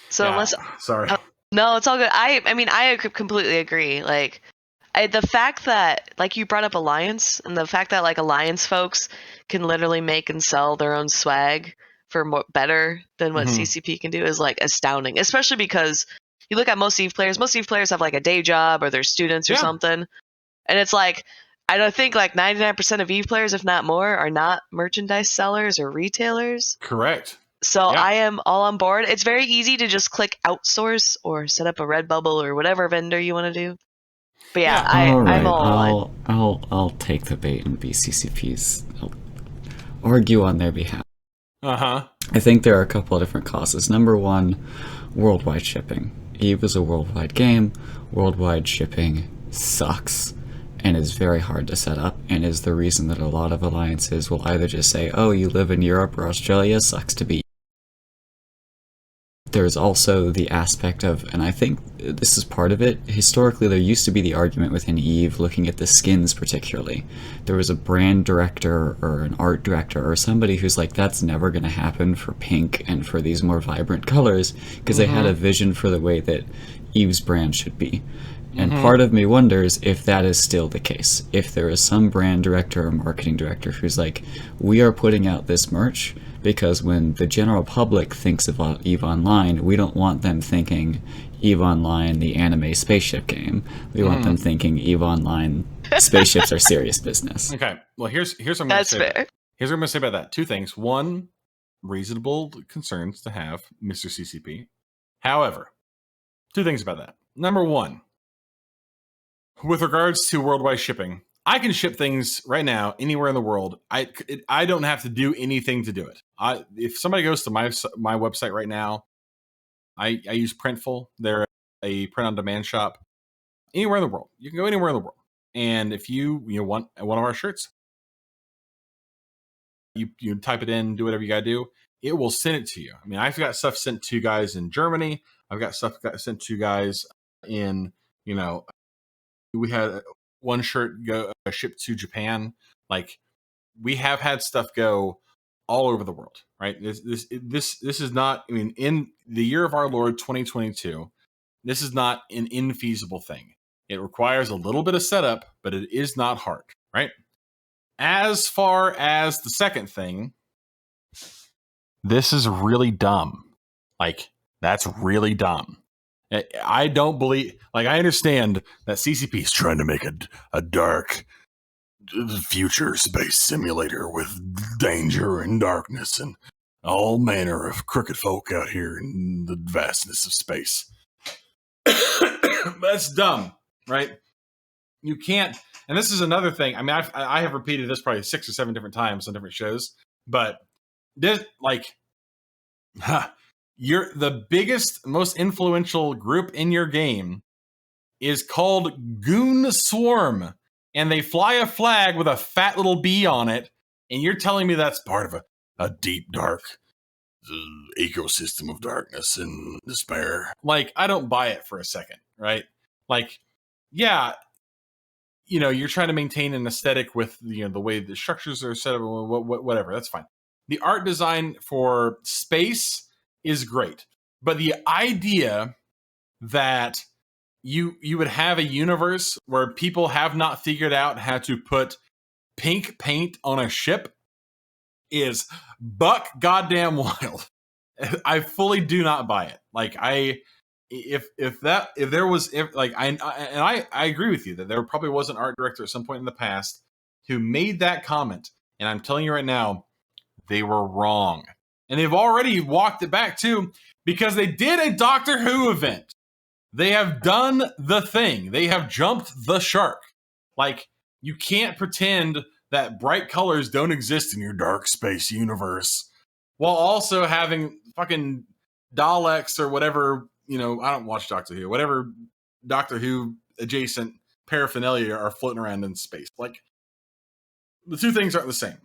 S1: So
S2: Yeah,
S1: unless
S2: sorry.
S1: no, it's all good. I mean, I completely agree. Like, the fact that, like, you brought up Alliance, and the fact that, like, Alliance folks can literally make and sell their own swag for better than what CCP can do is, like, astounding. Especially because you look at most EVE players. Most EVE players have, like, a day job or they're students or something. And it's like, I don't think, like, 99% of EVE players, if not more, are not merchandise sellers or retailers.
S2: Correct.
S1: So I am all on board. It's very easy to just click outsource or set up a Redbubble or whatever vendor you want to do. But yeah, I'm all on.
S3: I'll take the bait and be CCP's. I'll argue on their behalf. I think there are a couple of different causes. Number one, worldwide shipping. EVE is a worldwide game. Worldwide shipping sucks and is very hard to set up, and is the reason that a lot of alliances will either just say, oh, you live in Europe or Australia, sucks to be. There's also the aspect of, and I think this is part of it, historically there used to be the argument within EVE, looking at the skins particularly. There was a brand director or an art director or somebody who's like, that's never going to happen for pink and for these more vibrant colors, because they had a vision for the way that EVE's brand should be. And part of me wonders if that is still the case. If there is some brand director or marketing director who's like, we are putting out this merch because when the general public thinks of EVE Online, we don't want them thinking EVE Online, the anime spaceship game. We want them thinking EVE Online, spaceships are serious business.
S2: Okay, well, here's what I'm going to say.
S1: That's fair.
S2: Here's what I'm going to say about that. Two things. One, reasonable concerns to have, Mr. CCP. However, two things about that. Number one, with regards to worldwide shipping, I can ship things right now anywhere in the world. I don't have to do anything to do it. If somebody goes to my website right now, I use Printful. They're a print-on-demand shop. Anywhere in the world. You can go anywhere in the world. And if you want one of our shirts, you type it in, do whatever you got to do, it will send it to you. I mean, I've got stuff sent to guys in Germany. I've got stuff sent to guys in, we had one shirt go shipped to Japan. Like, we have had stuff go all over the world, right? This is not, I mean, in the year of our Lord 2022, this is not an infeasible thing. It requires a little bit of setup, but it is not hard, right? As far as the second thing, this is really dumb. Like, that's really dumb. I don't believe, like, I understand that CCP is trying to make a dark future space simulator with danger and darkness and all manner of crooked folk out here in the vastness of space. That's dumb, right? You can't, and this is another thing. I mean, I have repeated this probably 6 or 7 different times on different shows, but this, like, you're the biggest, most influential group in your game is called Goon Swarm, and they fly a flag with a fat little bee on it, and you're telling me that's part of a deep, dark ecosystem of darkness and despair. Like, I don't buy it for a second, right? Like, yeah, you're trying to maintain an aesthetic with the way the structures are set up, whatever, that's fine. The art design for space is great, but the idea that you would have a universe where people have not figured out how to put pink paint on a ship is buck goddamn wild. I fully do not buy it. Like, I agree with you that there probably was an art director at some point in the past who made that comment, and I'm telling you right now, they were wrong. And they've already walked it back too, because they did a Doctor Who event. They have done the thing. They have jumped the shark. Like, you can't pretend that bright colors don't exist in your dark space universe, while also having fucking Daleks or whatever, I don't watch Doctor Who, whatever Doctor Who adjacent paraphernalia are floating around in space. Like, the two things aren't the same.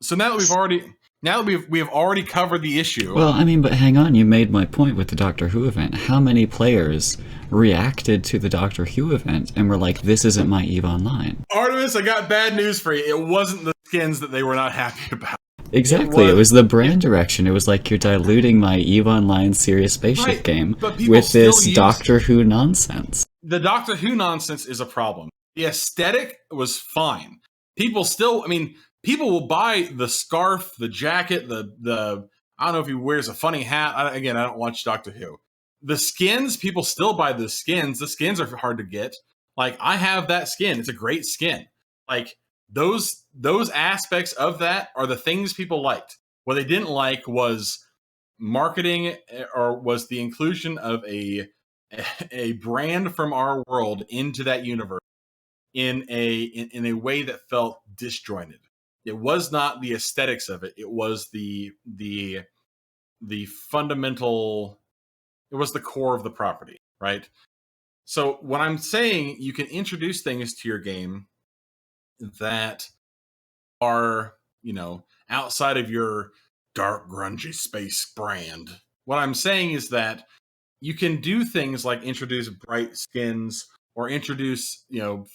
S2: So now that we have already covered the issue.
S3: Well, I mean, but hang on, you made my point with the Doctor Who event. How many players reacted to the Doctor Who event and were like, this isn't my EVE Online?
S2: Artemis, I got bad news for you. It wasn't the skins that they were not happy about.
S3: Exactly, it was the brand direction. It was like, you're diluting my EVE Online serious spaceship game with this Doctor Who nonsense.
S2: The Doctor Who nonsense is a problem. The aesthetic was fine. People will buy the scarf, the jacket, the I don't know if he wears a funny hat. I don't watch Doctor Who. The skins, people still buy the skins. The skins are hard to get. Like, I have that skin. It's a great skin. Like, those aspects of that are the things people liked. What they didn't like was marketing, or was the inclusion of a brand from our world into that universe in a way that felt disjointed. It was not the aesthetics of it. It was the fundamental. It was the core of the property, right? So when I'm saying you can introduce things to your game that are, outside of your dark, grungy space brand, what I'm saying is that you can do things like introduce bright skins or introduce,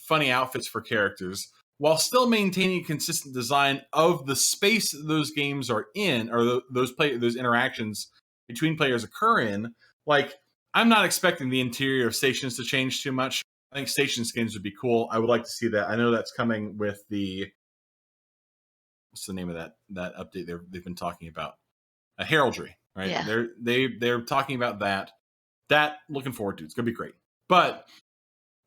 S2: funny outfits for characters while still maintaining consistent design of the space that those games are in, or those interactions between players occur in. Like, I'm not expecting the interior of stations to change too much. I think station skins would be cool. I would like to see that. I know that's coming with what's the name of that update they've been talking about? Heraldry, right?
S1: Yeah.
S2: They're talking about that. That, looking forward to. It's gonna be great. But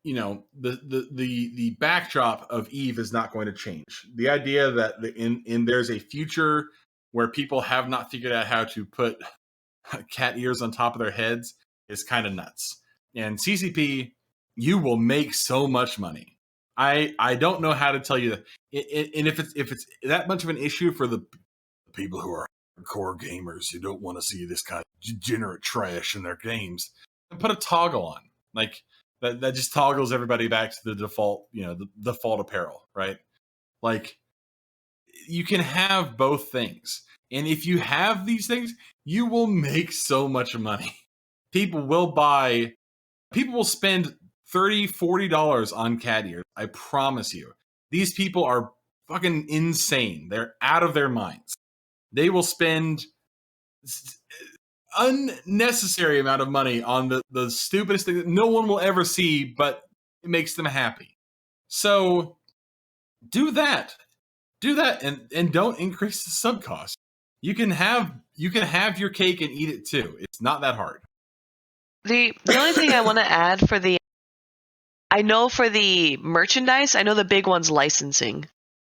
S2: the backdrop of EVE is not going to change. The idea that there's a future where people have not figured out how to put cat ears on top of their heads is kind of nuts. And CCP, you will make so much money. I don't know how to tell you that. And if it's that much of an issue for the people who are core gamers who don't want to see this kind of degenerate trash in their games, put a toggle on. Like, that just toggles everybody back to the default, the default apparel, right? Like, you can have both things. And if you have these things, you will make so much money. People will spend $30, $40 on cat ears. I promise you. These people are fucking insane. They're out of their minds. They will spend unnecessary amount of money on the stupidest thing that no one will ever see, but it makes them happy. So do that and don't increase the sub cost. You can have your cake and eat it too. It's not that hard.
S1: The only thing I want to add for the merchandise, I know the big one's licensing.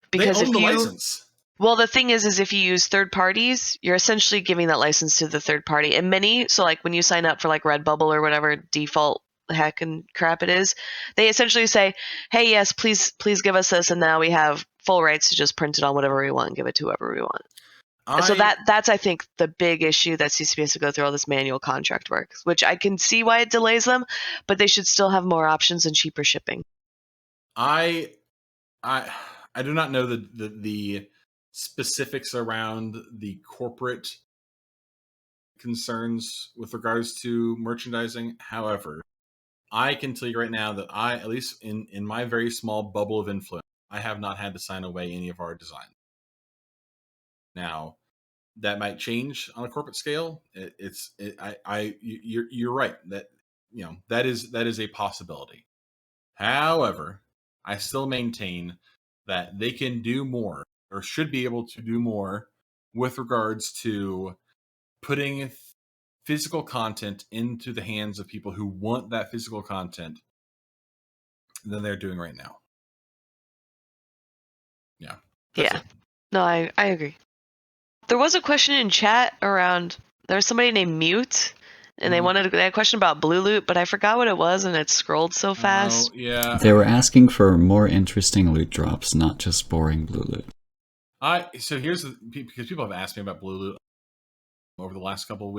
S1: Because
S2: they own the license.
S1: Well, the thing is if you use third parties, you're essentially giving that license to the third party. And so like when you sign up for like Redbubble or whatever default heck and crap it is, they essentially say, hey, yes, please give us this, and now we have full rights to just print it on whatever we want and give it to whoever we want. And so that's, I think, the big issue that CCP has to go through all this manual contract work, which I can see why it delays them, but they should still have more options and cheaper shipping.
S2: I do not know the specifics around the corporate concerns with regards to merchandising. However, I can tell you right now that at least in my very small bubble of influence, I have not had to sign away any of our design. Now, that might change on a corporate scale. You're right that that is a possibility. However, I still maintain that they can do more, or should be able to do more, with regards to putting physical content into the hands of people who want that physical content than they're doing right now. Yeah.
S1: Yeah. No, I agree. There was a question in chat around, there's somebody named Mute, And they had a question about blue loot, but I forgot what it was, and it scrolled so fast.
S2: Oh, yeah.
S3: They were asking for more interesting loot drops, not just boring blue loot.
S2: So here's because people have asked me about blue loot over the last couple of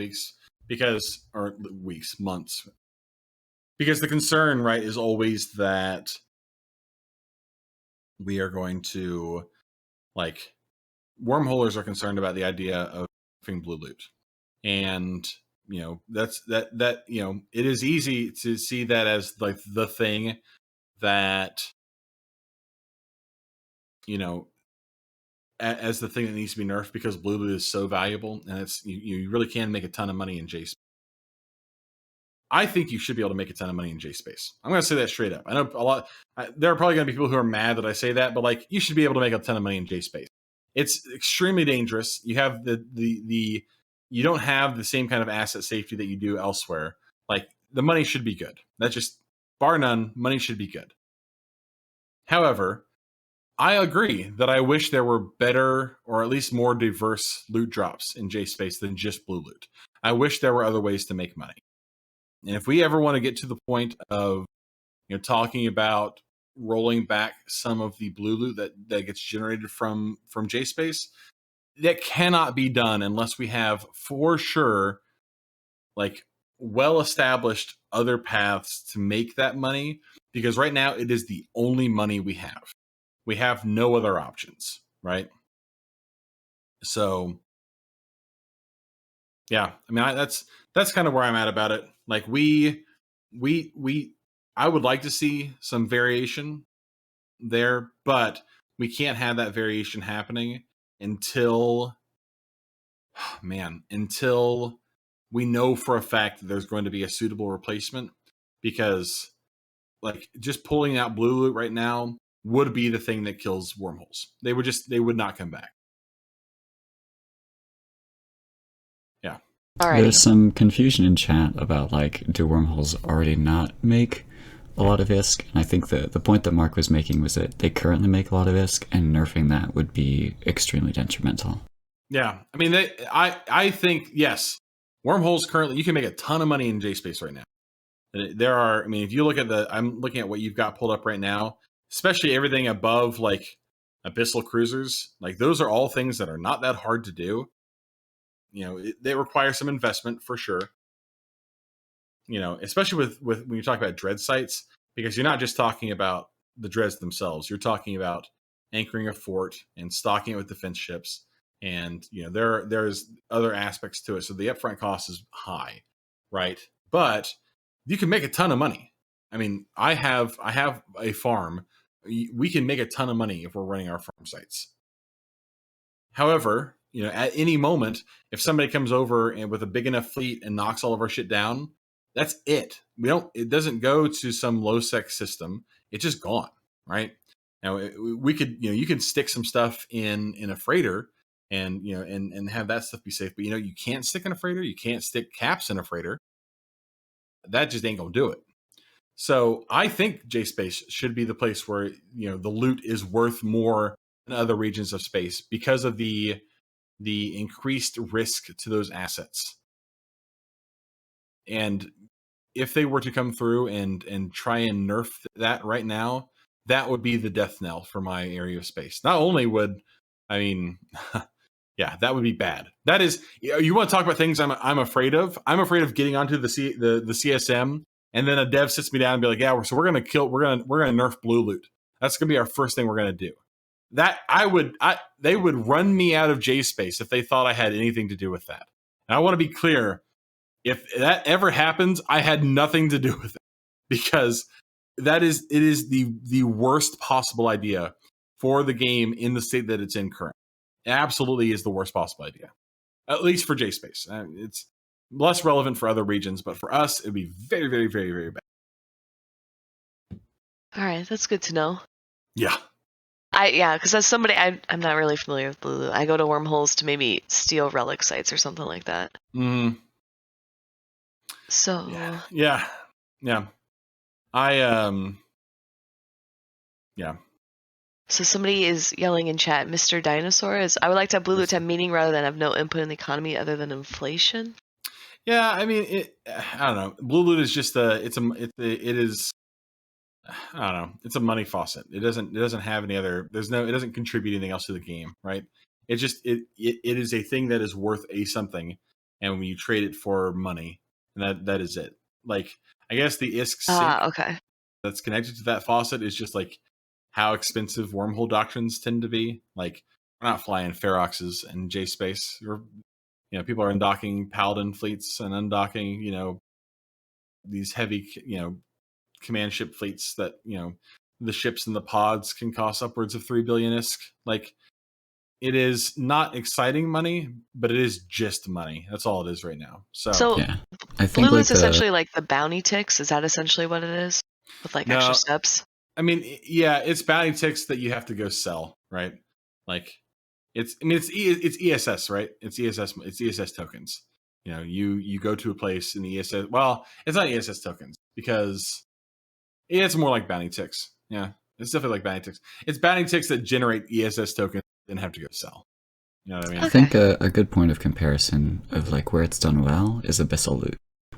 S2: months. Because the concern, right, is always that we are going to, like, wormholers are concerned about the idea of blue loot. And, that it is easy to see that as like the thing that, as the thing that needs to be nerfed because blue loot is so valuable, and it's you really can make a ton of money in J space. I think you should be able to make a ton of money in J space. I'm going to say that straight up. I know there are probably going to be people who are mad that I say that, but like, you should be able to make a ton of money in J space. It's extremely dangerous. You have you don't have the same kind of asset safety that you do elsewhere. Like, the money should be good. That's just, bar none, money should be good. However, I agree that I wish there were better, or at least more diverse loot drops in J space than just blue loot. I wish there were other ways to make money. And if we ever want to get to the point of, talking about rolling back some of the blue loot that gets generated from J space, that cannot be done unless we have, for sure, like, well-established other paths to make that money. Because right now it is the only money we have. We have no other options, right? So, yeah, I mean, that's kind of where I'm at about it. Like, I would like to see some variation there, but we can't have that variation happening until we know for a fact that there's going to be a suitable replacement. Because, like, just pulling out blue loot right now would be the thing that kills wormholes. They would not come back. Yeah.
S1: Alrighty.
S3: There's some confusion in chat about, like, do wormholes already not make a lot of ISK? And I think the point that Mark was making was that they currently make a lot of ISK, and nerfing that would be extremely detrimental.
S2: Yeah. I mean, I think, yes, wormholes currently, you can make a ton of money in J space right now. There are, I mean, if you look at I'm looking at what you've got pulled up right now, especially everything above, like, abyssal cruisers, like, those are all things that are not that hard to do. They require some investment for sure. Especially with when you talk about dread sites, because you're not just talking about the dreads themselves. You're talking about anchoring a fort and stocking it with defense ships, and there's other aspects to it. So the upfront cost is high, right? But you can make a ton of money. I mean, I have a farm. We can make a ton of money if we're running our farm sites. However, at any moment, if somebody comes over and with a big enough fleet and knocks all of our shit down, that's it. It doesn't go to some low sec system. It's just gone, right? Now, we could, you can stick some stuff in a freighter and, and have that stuff be safe. But, you can't stick in a freighter. You can't stick caps in a freighter. That just ain't gonna do it. So I think J space should be the place where, the loot is worth more than other regions of space because of the increased risk to those assets. And if they were to come through and try and nerf that right now, that would be the death knell for my area of space. Not only would, I mean, yeah, that would be bad. That is, you want to talk about things I'm afraid of? I'm afraid of getting onto the CSM, and then a dev sits me down and be like, yeah, so we're gonna nerf blue loot. That's gonna be our first thing we're gonna do. That they would run me out of J space if they thought I had anything to do with that. And I want to be clear, if that ever happens, I had nothing to do with it, because it is the worst possible idea for the game in the state that it's in currently. It absolutely is the worst possible idea, at least for J space. It's less relevant for other regions, but for us, it'd be very, very, very, very bad.
S1: All right, that's good to know.
S2: Yeah.
S1: Because as somebody, I'm not really familiar with blue loot. I go to wormholes to maybe steal relic sites or something like that.
S2: Mm.
S1: So.
S2: Yeah. Yeah.
S1: So somebody is yelling in chat, Mr. Dinosaur, I would like to have blue loot to have meaning rather than have no input in the economy other than inflation.
S2: Yeah, I mean, I don't know. Blue loot is just it is. I don't know. It's a money faucet. It doesn't have any other. It doesn't contribute anything else to the game, right? It is a thing that is worth a something, and when you trade it for money, and that is it. Like, I guess the ISK sink
S1: Okay.
S2: that's connected to that faucet is just like how expensive wormhole doctrines tend to be. Like, we're not flying Feroxes and J space. People are undocking Paladin fleets and undocking, these heavy, command ship fleets that, the ships and the pods can cost upwards of 3 billion ISK. Like, it is not exciting money, but it is just money. That's all it is right now. So
S3: Yeah, I think
S1: blue
S3: like
S1: is essentially like the bounty ticks. Is that essentially what it is? With like extra
S2: no,
S1: steps?
S2: I mean, yeah, it's bounty ticks that you have to go sell, right? Like, it's ESS, right? It's ESS tokens. You go to a place in the ESS. Well, it's not ESS tokens because it's more like bounty ticks. Yeah, it's definitely like bounty ticks. It's bounty ticks that generate ESS tokens and have to go sell. You know what I mean?
S3: I
S1: Okay.
S3: think a good point of comparison of like where it's done well is abyssal loot,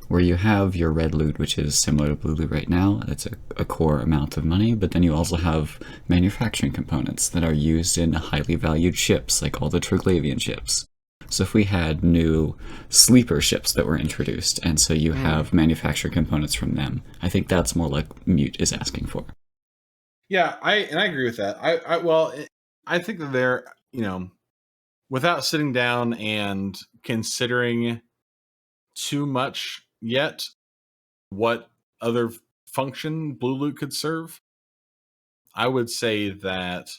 S3: where you have your red loot, which is similar to blue loot right now. That's a core amount of money, but then you also have manufacturing components that are used in highly valued ships, like all the Triglavian ships. So if we had new sleeper ships that were introduced, and so you have manufactured components from them, I think that's more like Mute is asking for.
S2: Yeah, I agree with that. I think that they're, without sitting down and considering too much yet what other function blue loot could serve, I would say that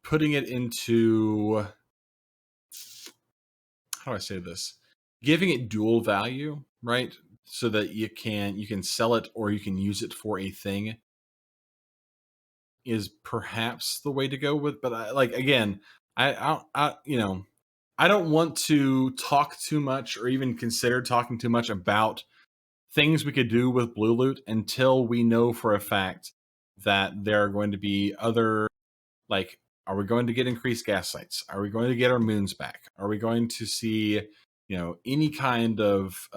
S2: putting it into, how do I say this? Giving it dual value, right? So that you can sell it or you can use it for a thing is perhaps the way to go with. But again, I don't want to talk too much or even consider talking too much about things we could do with blue loot until we know for a fact that there are going to be other, like, are we going to get increased gas sites? Are we going to get our moons back? Are we going to see, any kind of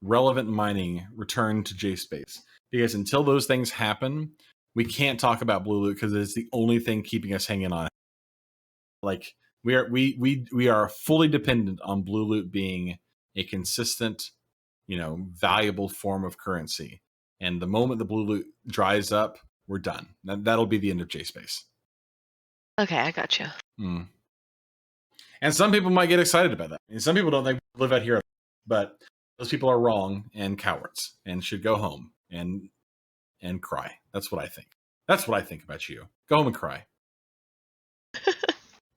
S2: relevant mining return to J space? Because until those things happen, we can't talk about blue loot because it's the only thing keeping us hanging on. Like, we are fully dependent on blue loot being a consistent, valuable form of currency. And the moment the blue loot dries up, we're done. That'll be the end of J space.
S1: Okay, I got you.
S2: And some people might get excited about that. And some people don't think we live out here, but those people are wrong and cowards and should go home and cry. That's what I think. That's what I think about you. Go home and cry.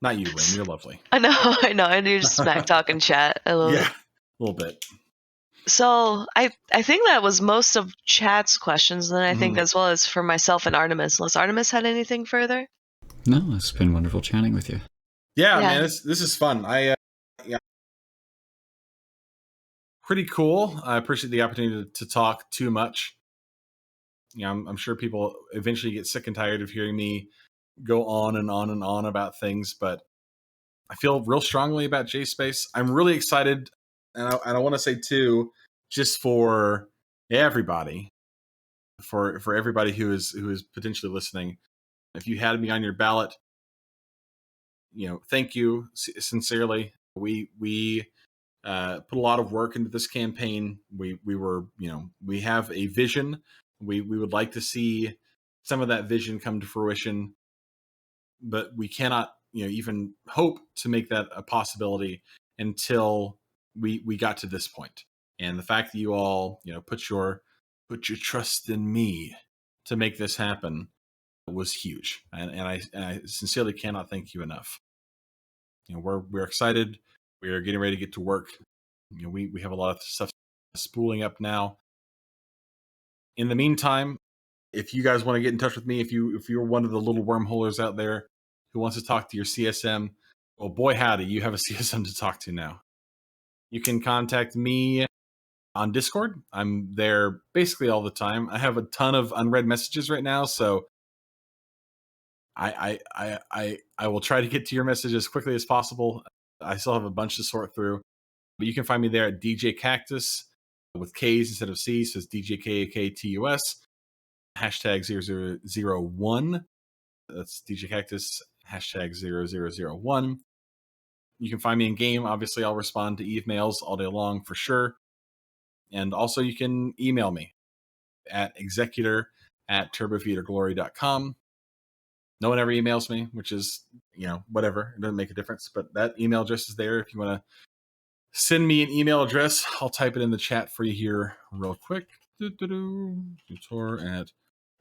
S2: Not you, Lynn. You're lovely.
S1: I know, I know. And you're just smack talking chat. I love
S2: Yeah,
S1: it.
S2: a little bit.
S1: So I think that was most of chat's questions, and then I think as well as for myself and Artemis. Unless Artemis had anything further.
S3: No, it's been wonderful chatting with you.
S2: Yeah,
S1: Yeah.
S2: man, this is fun. Yeah, pretty cool. I appreciate the opportunity to talk too much. I'm sure people eventually get sick and tired of hearing me go on and on and on about things, but I feel real strongly about J Space. I'm really excited, and I want to say too, just for everybody, for everybody who is potentially listening, if you had me on your ballot, thank you sincerely. We put a lot of work into this campaign. We were, we have a vision. We would like to see some of that vision come to fruition, but we cannot, even hope to make that a possibility until we got to this point. And the fact that you all, put your trust in me to make this happen was huge. And I sincerely cannot thank you enough. We're excited. We are getting ready to get to work. We have a lot of stuff spooling up now. In the meantime, if you guys want to get in touch with me, if you're one of the little wormholers out there who wants to talk to your CSM, well, boy howdy, you have a CSM to talk to now. You can contact me on Discord. I'm there basically all the time. I have a ton of unread messages right now, so I will try to get to your message as quickly as possible. I still have a bunch to sort through. But you can find me there at DJ Cactus with K's instead of C's. So it's DJKAKTUS. Hashtag 0001. That's DJ Cactus. Hashtag 0001. You can find me in game. Obviously, I'll respond to Eve mails all day long for sure. And also, you can email me at executor@turbofeederglory.com. No one ever emails me, which is, whatever. It doesn't make a difference. But that email address is there. If you want to send me an email address, I'll type it in the chat for you here real quick. Tutor at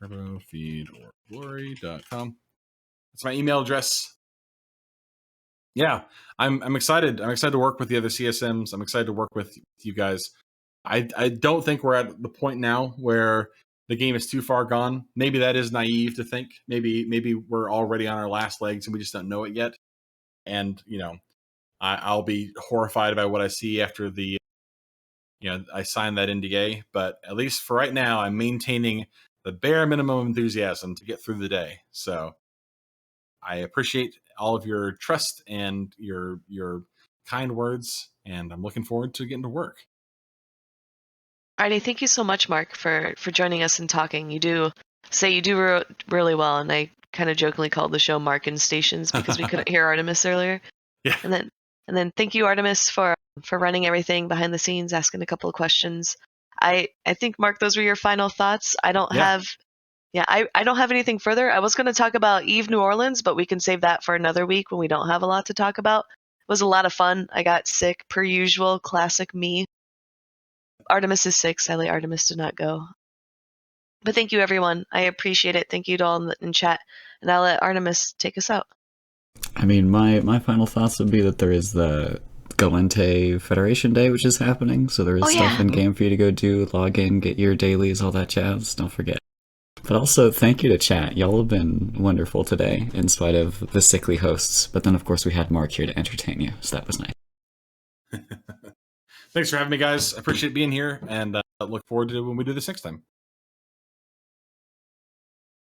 S2: turbofeederglory.com. That's my email address. Yeah, I'm excited. I'm excited to work with the other CSMs. I'm excited to work with you guys. I don't think we're at the point now where the game is too far gone. Maybe that is naive to think. Maybe we're already on our last legs and we just don't know it yet. And I'll be horrified by what I see after I signed that NDA. But at least for right now, I'm maintaining the bare minimum enthusiasm to get through the day. So I appreciate all of your trust and your kind words, and I'm looking forward to getting to work.
S1: Alrighty, thank you so much, Mark, for joining us and talking. You do really well, and I kind of jokingly called the show Mark and Stations because we couldn't hear Artemis earlier.
S2: Yeah.
S1: And then thank you, Artemis, for running everything behind the scenes, asking a couple of questions. I think, Mark, those were your final thoughts. I don't have anything further. I was going to talk about Eve New Orleans, but we can save that for another week when we don't have a lot to talk about. It was a lot of fun. I got sick, per usual, classic me. Artemis is sick. Sadly, Artemis did not go. But thank you, everyone. I appreciate it. Thank you to all in chat. And I'll let Artemis take us out.
S3: I mean, my final thoughts would be that there is the Galente Federation Day, which is happening. So there is stuff in game for you to go do, log in, get your dailies, all that jazz. Don't forget. But also, thank you to chat. Y'all have been wonderful today, in spite of the sickly hosts. But then, of course, we had Mark here to entertain you, so that was nice.
S2: Thanks for having me, guys. I appreciate being here, and look forward to when we do this next time.